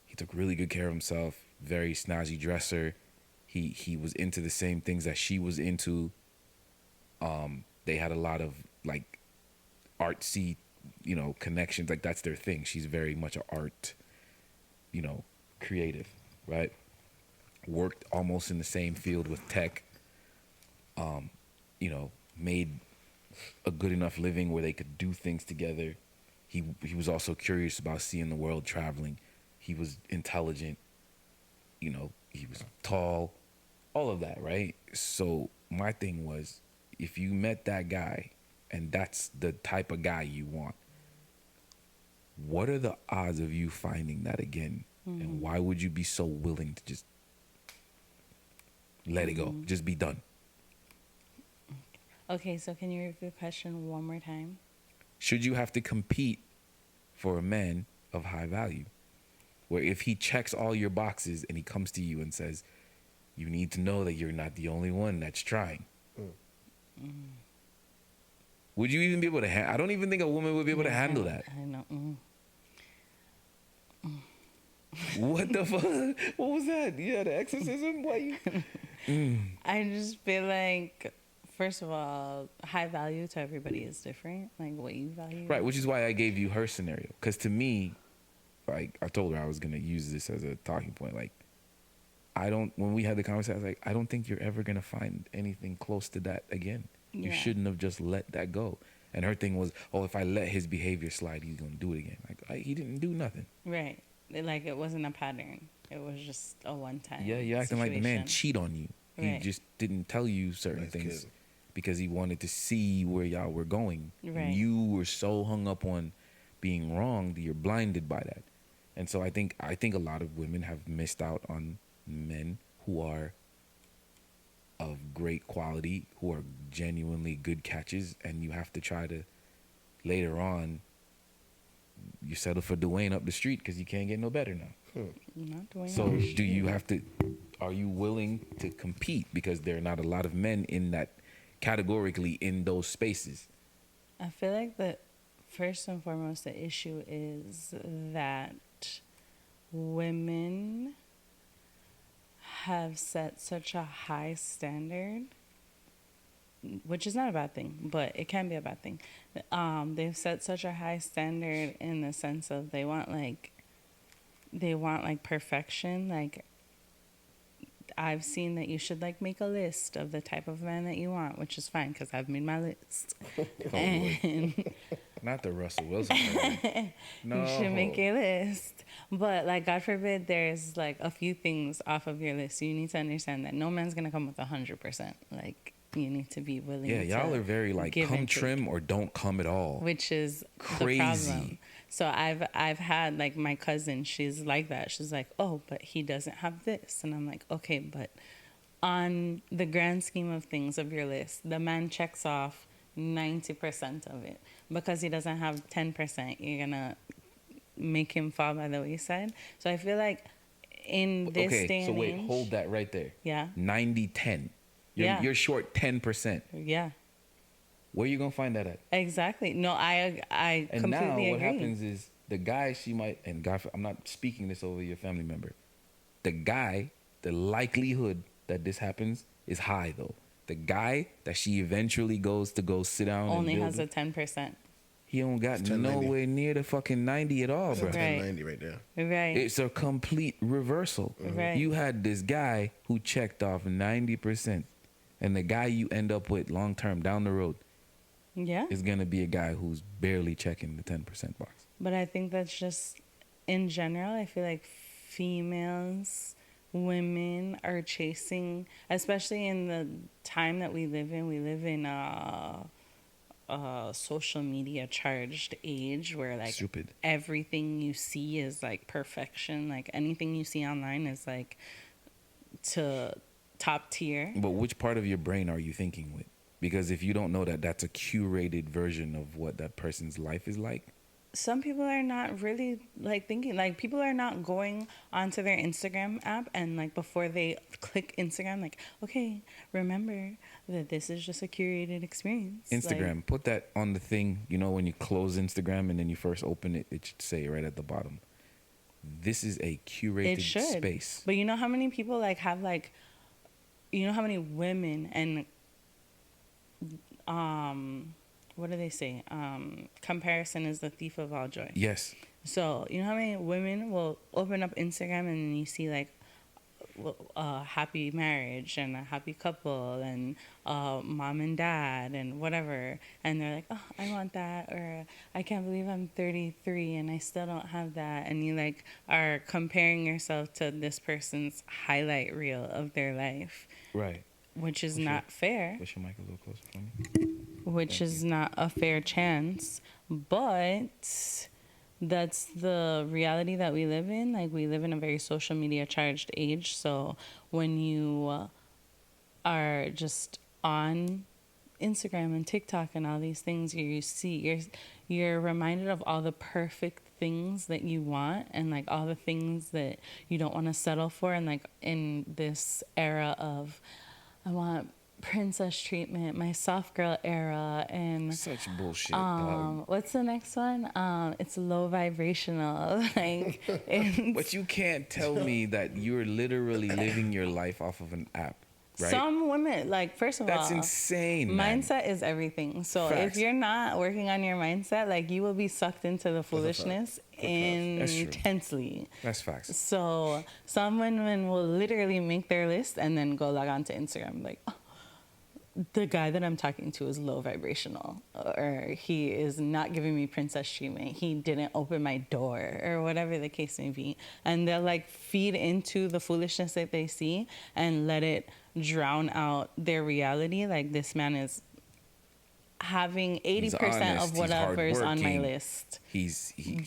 Speaker 1: He took really good care of himself. Very snazzy dresser. He was into the same things that she was into. They had a lot of like artsy, connections. Like that's their thing. She's very much an art, creative, right? Worked almost in the same field with tech. Made a good enough living where they could do things together. He was also curious about seeing the world, traveling. He was intelligent. He was tall. All of that, right? So my thing was, if you met that guy and that's the type of guy you want, what are the odds of you finding that again? And why would you be so willing to just let it go? Just be done.
Speaker 3: Okay, so can you repeat the question one more time?
Speaker 1: Should you have to compete for a man of high value? Where if he checks all your boxes and he comes to you and says, you need to know that you're not the only one that's trying. Would you even be able to I don't even think a woman would be able to handle that.
Speaker 3: I know.
Speaker 1: What the fuck? What was that? Yeah, the exorcism? Why you?
Speaker 3: I just feel like, first of all, high value to everybody is different. Like what you value.
Speaker 1: Right, which is why I gave you her scenario. Because to me, like I told her I was going to use this as a talking point. Like, when we had the conversation, I was like, I don't think you're ever going to find anything close to that again. You
Speaker 3: Yeah.
Speaker 1: shouldn't have just let that go. And her thing was, if I let his behavior slide, he's going to do it again. Like, he didn't do nothing.
Speaker 3: Right. Like it wasn't a pattern. It was just a one-time.
Speaker 1: Yeah, you're acting like the man
Speaker 3: situation.
Speaker 1: cheat on you. He
Speaker 3: Right.
Speaker 1: just didn't tell you certain
Speaker 2: Nice
Speaker 1: things
Speaker 2: kid.
Speaker 1: because he wanted to see where y'all were going.
Speaker 3: Right.
Speaker 1: And you were so hung up on being wrong that you're blinded by that. And so I think a lot of women have missed out on men who are of great quality, who are genuinely good catches, and you have to try to later on you settle for Dwayne up the street because you can't get no better now.
Speaker 3: Not doing
Speaker 1: So
Speaker 3: that.
Speaker 1: do you have to, are you willing to compete? Because there are not a lot of men in that categorically in those spaces.
Speaker 3: I feel like that first and foremost, the issue is that women have set such a high standard, which is not a bad thing, but it can be a bad thing. They've set such a high standard in the sense of they want perfection. Like I've seen that you should like make a list of the type of man that you want, which is fine because I've made my list. And
Speaker 1: Not the Russell Wilson. part. No.
Speaker 3: you should make a list. But like, God forbid, there's like a few things off of your list. You need to understand that no man's gonna come with 100%. Like you need to be willing.
Speaker 1: Yeah, y'all
Speaker 3: to
Speaker 1: are very like
Speaker 3: give
Speaker 1: come
Speaker 3: and take,
Speaker 1: trim or don't come at all.
Speaker 3: which is the
Speaker 1: Crazy.
Speaker 3: problem. So I've had like my cousin. She's like that. She's like, oh, but he doesn't have this, and I'm like, okay, but on the grand scheme of things of your list, the man checks off 90% of it. Because he doesn't have 10%, you're gonna make him fall by the wayside. So I feel like in this day
Speaker 1: Okay,
Speaker 3: and
Speaker 1: so wait,
Speaker 3: age,
Speaker 1: hold that right there.
Speaker 3: Yeah.
Speaker 1: 90-10. You're,
Speaker 3: Yeah.
Speaker 1: you're short 10%.
Speaker 3: Yeah.
Speaker 1: Where you gonna find that at?
Speaker 3: Exactly. No, I
Speaker 1: And
Speaker 3: completely
Speaker 1: now what
Speaker 3: agree.
Speaker 1: happens is the guy she might, and God, I'm not speaking this over your family member. The guy, the likelihood that this happens is high though. The guy that she eventually goes to go sit down
Speaker 3: Only
Speaker 1: and
Speaker 3: has
Speaker 1: build,
Speaker 3: a 10%.
Speaker 1: he don't got
Speaker 2: It's 1090.
Speaker 1: nowhere near the fucking 90 at all, bro.
Speaker 3: Right.
Speaker 2: 1090 right there.
Speaker 3: Right.
Speaker 1: It's a complete reversal.
Speaker 3: Right.
Speaker 1: You had this guy who checked off 90%, and the guy you end up with long term down the road
Speaker 3: Yeah.
Speaker 1: is gonna be a guy who's barely checking the 10% box.
Speaker 3: But I think that's just in general. I feel like females, women are chasing, especially in the time that we live in. We live in a social media charged age where like
Speaker 1: Stupid.
Speaker 3: everything you see is like perfection. Like anything you see online is like to top tier.
Speaker 1: But which part of your brain are you thinking with? Because if you don't know that that's a curated version of what that person's life is like,
Speaker 3: Some people are not really like thinking, like people are not going onto their Instagram app and like before they click Instagram, like, okay, remember that this is just a curated experience.
Speaker 1: Instagram,
Speaker 3: Like,
Speaker 1: put that on the thing, you know, when you close Instagram and then you first open it, it should say right at the bottom, this is a curated
Speaker 3: it should.
Speaker 1: space.
Speaker 3: But you know how many people like have like, you know how many women and what do they say? Comparison is the thief of all joy.
Speaker 1: Yes.
Speaker 3: So, you know how many women will open up Instagram and you see like a happy marriage and a happy couple and mom and dad and whatever. And they're like, oh, I want that. Or I can't believe I'm 33 and I still don't have that. And you like are comparing yourself to this person's highlight reel of their life,
Speaker 1: Right.
Speaker 3: which is
Speaker 1: Push
Speaker 3: not
Speaker 1: your-
Speaker 3: fair.
Speaker 1: Push your mic a little closer for me.
Speaker 3: Which
Speaker 1: Thank
Speaker 3: is not a fair chance, but that's the reality that we live in. Like we live in a very social media charged age. So when you are just on Instagram and TikTok and all these things, you're reminded of all the perfect things that you want and like all the things that you don't want to settle for. And like in this era of, I want princess treatment, my soft girl era, and
Speaker 1: Such bullshit, dog.
Speaker 3: what's the next one? It's low vibrational. Like,
Speaker 1: But you can't tell me that you're literally living your life off of an app, right?
Speaker 3: some women, like, first of all,
Speaker 1: That's insane, man.
Speaker 3: mindset is everything. So
Speaker 1: Facts.
Speaker 3: if you're not working on your mindset, like, you will be sucked into the foolishness
Speaker 1: That's true.
Speaker 3: intensely.
Speaker 1: That's facts.
Speaker 3: So some women will literally make their list and then go log on to Instagram, like, oh, the guy that I'm talking to is low vibrational, or he is not giving me princess treatment. He didn't open my door, or whatever the case may be. And they'll like feed into the foolishness that they see and let it drown out their reality. Like, this man is having 80%
Speaker 1: honest,
Speaker 3: of
Speaker 1: he's
Speaker 3: whatever's on my
Speaker 1: hardworking.
Speaker 3: list.
Speaker 1: He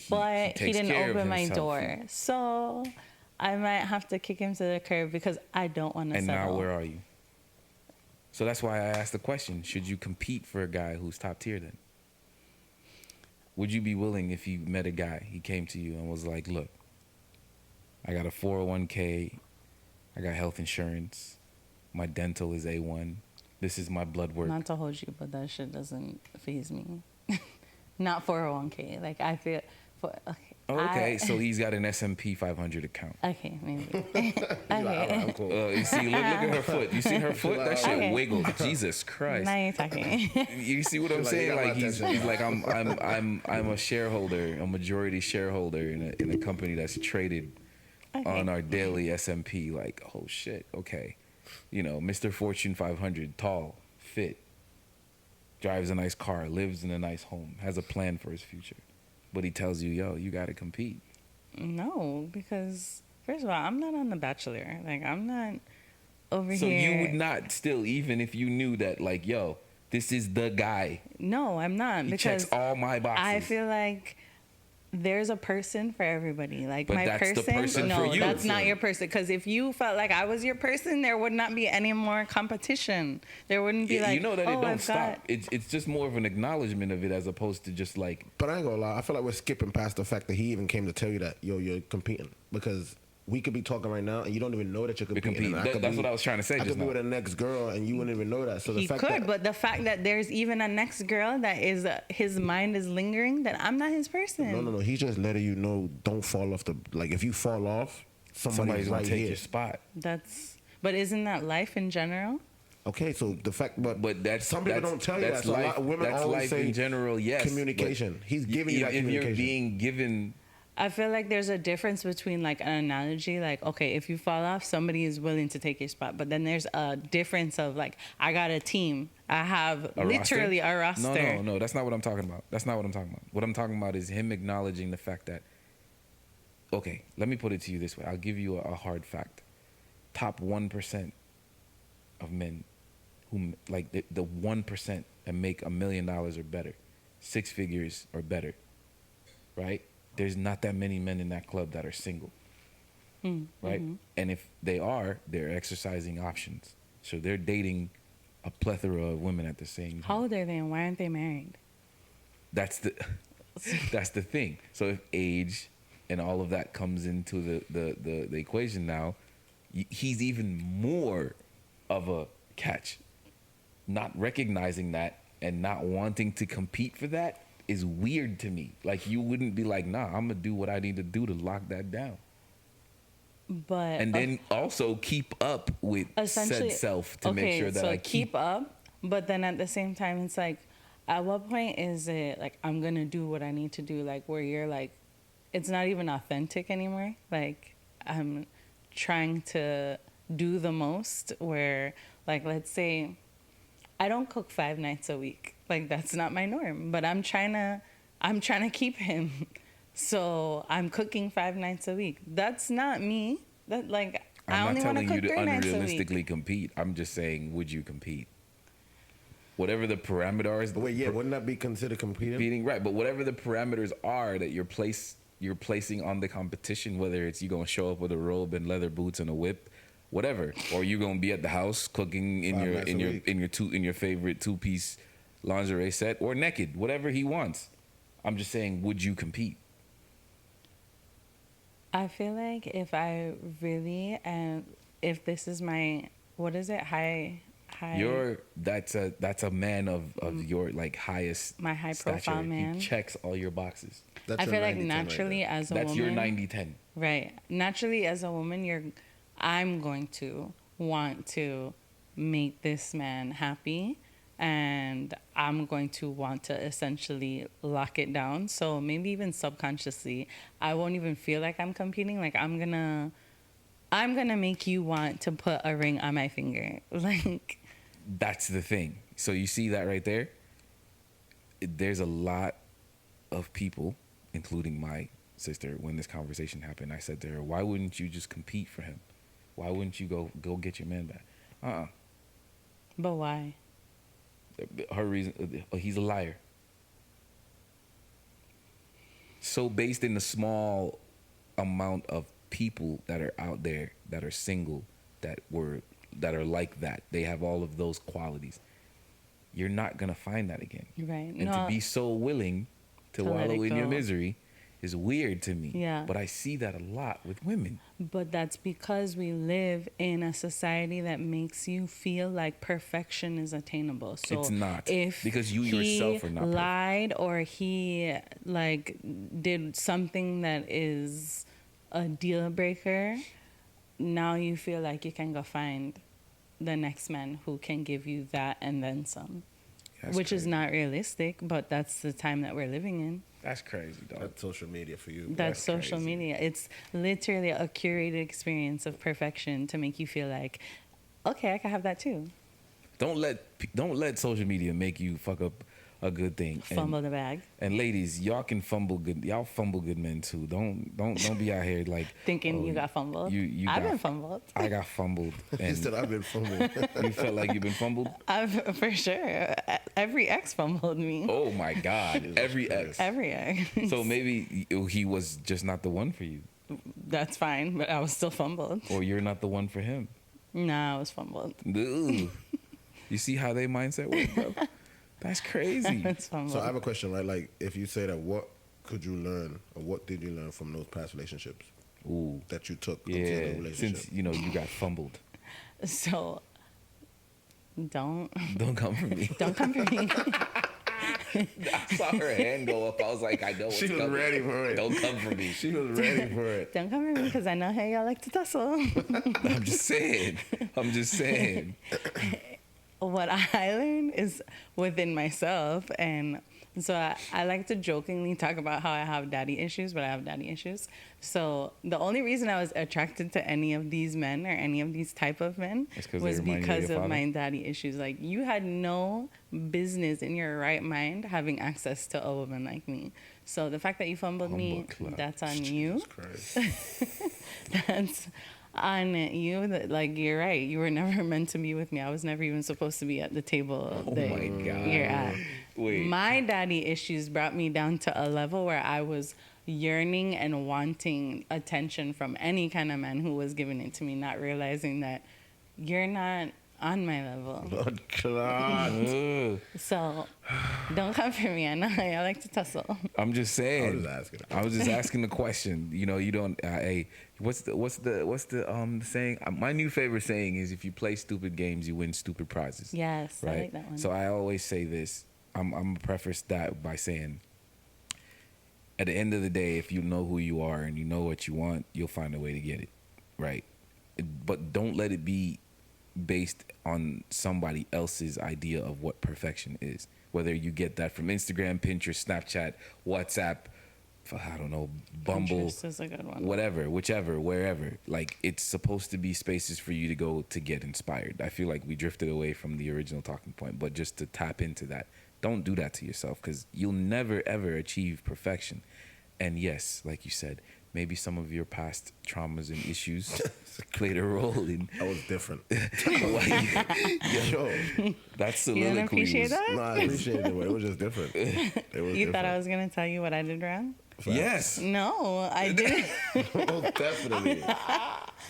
Speaker 3: But he
Speaker 1: takes
Speaker 3: didn't
Speaker 1: care of
Speaker 3: open my
Speaker 1: himself.
Speaker 3: door. So I might have to kick him to the curb because I don't want to
Speaker 1: And
Speaker 3: settle.
Speaker 1: now where are you? So that's why I asked the question, should you compete for a guy who's top tier then? Would you be willing if you met a guy, he came to you and was like, look, I got a 401k, I got health insurance, my dental is A1, this is my blood work.
Speaker 3: Not to hold you, but that shit doesn't faze me. Not 401k. Like, I feel. Okay.
Speaker 1: Oh, okay, so he's got an S&P 500 account.
Speaker 3: Okay, maybe.
Speaker 2: You're like, all right, I'm
Speaker 3: Okay.
Speaker 2: cool.
Speaker 1: You see, look at her foot. You see her foot? That shit
Speaker 3: Okay.
Speaker 1: wiggled. Jesus Christ.
Speaker 3: Now you're talking.
Speaker 1: You see what I'm
Speaker 2: She's like, you
Speaker 1: saying?
Speaker 2: got my
Speaker 1: Like he's
Speaker 2: attention.
Speaker 1: like I'm a shareholder, a majority shareholder in a company that's traded
Speaker 3: Okay.
Speaker 1: on our daily S&P. Like, oh shit, okay, you know, Mr. Fortune 500, tall, fit, drives a nice car, lives in a nice home, has a plan for his future, but he tells you, yo, you got to compete.
Speaker 3: No, because first of all, I'm not on The Bachelor. Like, I'm not over
Speaker 1: So
Speaker 3: here.
Speaker 1: you would not still, even if you knew that, like, yo, this is the guy.
Speaker 3: No, I'm not.
Speaker 1: He
Speaker 3: Because
Speaker 1: checks all my boxes.
Speaker 3: I feel like there's a person for everybody. Like,
Speaker 1: But
Speaker 3: my
Speaker 1: that's the
Speaker 3: person,
Speaker 1: person
Speaker 3: no,
Speaker 1: for you.
Speaker 3: that's not your person. Because if you felt like I was your person, there would not be any more competition. There wouldn't be
Speaker 1: Yeah,
Speaker 3: like,
Speaker 1: you know that
Speaker 3: oh,
Speaker 1: it don't
Speaker 3: I've
Speaker 1: stop.
Speaker 3: got.
Speaker 1: It's just more of an acknowledgement of it as opposed to just like,
Speaker 2: But I ain't gonna lie. I feel like we're skipping past the fact that he even came to tell you that, yo, you're competing. Because we could be talking right now, and you don't even know that you're competing. And
Speaker 1: That's what I was trying to say.
Speaker 2: I
Speaker 1: just
Speaker 2: could be
Speaker 1: now.
Speaker 2: with the next girl, and you wouldn't even know that. So the
Speaker 3: He
Speaker 2: fact
Speaker 3: could,
Speaker 2: that,
Speaker 3: but the fact that there's even a next girl that is his mind is lingering, that I'm not his person.
Speaker 2: no, he's just letting you know, don't fall off the, like, if you fall off,
Speaker 1: Somebody's
Speaker 2: right
Speaker 1: gonna take
Speaker 2: here.
Speaker 1: your spot.
Speaker 3: But isn't that life in general?
Speaker 2: Okay, so the fact, but
Speaker 1: that's
Speaker 2: some people don't tell you that.
Speaker 1: that's
Speaker 2: So a
Speaker 1: life,
Speaker 2: lot of women
Speaker 1: that's
Speaker 2: always
Speaker 1: life
Speaker 2: say
Speaker 1: in general. Yes,
Speaker 2: communication.
Speaker 1: but
Speaker 2: He's giving you that
Speaker 1: if
Speaker 2: communication.
Speaker 1: you're being given.
Speaker 3: I feel like there's a difference between like an analogy, like, okay, if you fall off, somebody is willing to take your spot. But then there's a difference of like, I got a team. I have literally a roster.
Speaker 1: No, that's not what I'm talking about. That's not what I'm talking about. What I'm talking about is him acknowledging the fact that, okay, let me put it to you this way. I'll give you a hard fact. Top 1% of men who, like the 1% that make $1 million or better, 6 figures or better, right? There's not that many men in that club that are single, right? And if they are, they're exercising options. So they're dating a plethora of women at the same time.
Speaker 3: How old are they and why aren't they married?
Speaker 1: That's the thing. So if age and all of that comes into the equation now, he's even more of a catch. Not recognizing that and not wanting to compete for that is weird to me. Like, you wouldn't be like, nah, I'm gonna do what I need to do to lock that down.
Speaker 3: But
Speaker 1: And then also keep up with said self to make sure that I
Speaker 3: keep up. But then at the same time, it's like, at what point is it like, I'm gonna do what I need to do? Like, where you're like, it's not even authentic anymore. Like, I'm trying to do the most. Where, like, let's say I don't cook 5 nights a week. Like, that's not my norm. But I'm trying to keep him. So I'm cooking 5 nights a week. That's not me. That, like, I only want to cook 3 nights a week.
Speaker 1: unrealistically compete. I'm just saying, would you compete? Whatever the parameters.
Speaker 2: But wait, yeah, wouldn't that be considered competing?
Speaker 1: Right, but whatever the parameters are that you're placing on the competition, whether it's you gonna show up with a robe and leather boots and a whip, whatever, or you gonna be at the house cooking in
Speaker 2: 5 nights a week.
Speaker 1: in your favorite 2-piece lingerie set, or naked, whatever he wants. I'm just saying, would you compete?
Speaker 3: I feel like if I really, and if this is my, what is it, high.
Speaker 1: That's a man of your like highest
Speaker 3: My high
Speaker 1: stature.
Speaker 3: profile man.
Speaker 1: He checks all your boxes.
Speaker 2: That's
Speaker 3: I
Speaker 2: your
Speaker 3: feel like
Speaker 2: 90-10 right
Speaker 3: naturally
Speaker 2: there.
Speaker 3: as a
Speaker 1: That's
Speaker 3: woman.
Speaker 1: your 90-10.
Speaker 3: Right. Naturally as a woman, I'm going to want to make this man happy, and I'm going to want to essentially lock it down. So maybe even subconsciously, I won't even feel like I'm competing. Like, I'm gonna make you want to put a ring on my finger. Like,
Speaker 1: That's the thing. So you see that right there? There's a lot of people, including my sister, when this conversation happened, I said to her, why wouldn't you just compete for him? Why wouldn't you go get your man back?
Speaker 3: but why?
Speaker 1: Her reason, he's a liar. So based in the small amount of people that are out there that are single, that are like that, they have all of those qualities. You're not gonna find that again.
Speaker 3: Right.
Speaker 1: And to be so willing to
Speaker 3: To let
Speaker 1: wallow
Speaker 3: it
Speaker 1: in your
Speaker 3: go.
Speaker 1: misery is weird to me.
Speaker 3: Yeah.
Speaker 1: But I see that a lot with women.
Speaker 3: But that's because we live in a society that makes you feel like perfection is attainable. So
Speaker 1: It's not.
Speaker 3: If
Speaker 1: Because you
Speaker 3: he
Speaker 1: yourself are not perfect.
Speaker 3: lied or he like did something that is a deal breaker, now you feel like you can go find the next man who can give you that and then some.
Speaker 1: That's
Speaker 3: Which is
Speaker 1: crazy.
Speaker 3: not realistic, but that's the time that we're living in.
Speaker 1: That's crazy, dog.
Speaker 2: That's social media for you.
Speaker 3: That's social
Speaker 1: crazy.
Speaker 3: media. It's literally a curated experience of perfection to make you feel like, okay, I can have that too.
Speaker 1: Don't let social media make you fuck up a good thing.
Speaker 3: Fumble the bag.
Speaker 1: And ladies, y'all can fumble good. Y'all fumble good men too. Don't be out here like
Speaker 3: Thinking
Speaker 1: oh,
Speaker 3: you got fumbled.
Speaker 1: You
Speaker 3: I've
Speaker 1: got-
Speaker 3: been fumbled.
Speaker 1: I got fumbled.
Speaker 2: He
Speaker 1: And
Speaker 2: said, I've been fumbling.
Speaker 1: you felt like you've been fumbled.
Speaker 3: For sure. Every ex fumbled me.
Speaker 1: Oh my God!
Speaker 2: Jesus
Speaker 1: Every
Speaker 2: Christ.
Speaker 1: ex.
Speaker 3: Every ex.
Speaker 1: So maybe he was just not the one for you,
Speaker 3: That's fine, but I was still fumbled.
Speaker 1: or you're not the one for him.
Speaker 3: Nah, I was fumbled.
Speaker 1: Ugh. You see how they mindset work, bro? That's crazy.
Speaker 3: It's fumbled.
Speaker 2: So I have a question, right? Like, if you say that, what could you learn, or what did you learn from those past relationships?
Speaker 1: Ooh.
Speaker 2: that you took into the
Speaker 1: Yeah.
Speaker 2: relationship?
Speaker 1: Since you got fumbled.
Speaker 3: So don't
Speaker 1: Don't come for me.
Speaker 3: don't come for me.
Speaker 1: I saw her hand go up. I was like, I know what's
Speaker 2: She was
Speaker 1: coming.
Speaker 2: ready for it.
Speaker 1: Don't come for me.
Speaker 2: She was ready for it.
Speaker 3: Don't come for me because I know how y'all like to tussle.
Speaker 1: I'm just saying. I'm just saying.
Speaker 3: What I learned is within myself, and so I like to jokingly talk about how I have daddy issues, but I have daddy issues. So the only reason I was attracted to any of these men or any of these type of men
Speaker 1: It's 'cause they
Speaker 3: was
Speaker 1: remind you of
Speaker 3: because
Speaker 1: your
Speaker 3: of
Speaker 1: father?
Speaker 3: my daddy issues. Like, you had no business in your right mind having access to a woman like me. So the fact that you fumbled me,
Speaker 1: Humble club.
Speaker 3: that's on you.
Speaker 2: Christ.
Speaker 3: That's on you. That, like, you're right. You were never meant to be with me. I was never even supposed to be at the table
Speaker 1: Oh
Speaker 3: that
Speaker 1: my God.
Speaker 3: you're at.
Speaker 1: Wait.
Speaker 3: My daddy issues brought me down to a level where I was yearning and wanting attention from any kind of man who was giving it to me, not realizing that you're not on my level.
Speaker 2: Lord God.
Speaker 1: Ugh.
Speaker 3: So don't come for me. I know I like to tussle.
Speaker 1: I'm just saying.
Speaker 2: I was just asking.
Speaker 1: I was just asking the question. You don't. Hey, what's the saying? My new favorite saying is, if you play stupid games, you win stupid prizes.
Speaker 3: Yes,
Speaker 1: Right.
Speaker 3: I like that one.
Speaker 1: So I always say this. I'm gonna preface that by saying, at the end of the day, if you know who you are and you know what you want, you'll find a way to get it, right? But don't let it be based on somebody else's idea of what perfection is. Whether you get that from Instagram, Pinterest, Snapchat, WhatsApp, I don't know, Bumble,
Speaker 3: Pinterest is a good one.
Speaker 1: whatever, whichever, wherever. Like, it's supposed to be spaces for you to go to get inspired. I feel like we drifted away from the original talking point, but just to tap into that, don't do that to yourself, because you'll never ever achieve perfection. And yes, like you said, maybe some of your past traumas and issues played a role in
Speaker 2: I was different.
Speaker 1: why
Speaker 2: Yo,
Speaker 1: that soliloquy
Speaker 3: You didn't appreciate
Speaker 1: was-
Speaker 3: that?
Speaker 2: no, I appreciate it, but it was just different. It was
Speaker 3: You thought I was gonna tell you what I did wrong?
Speaker 1: Yes.
Speaker 3: No, I didn't.
Speaker 2: Most definitely.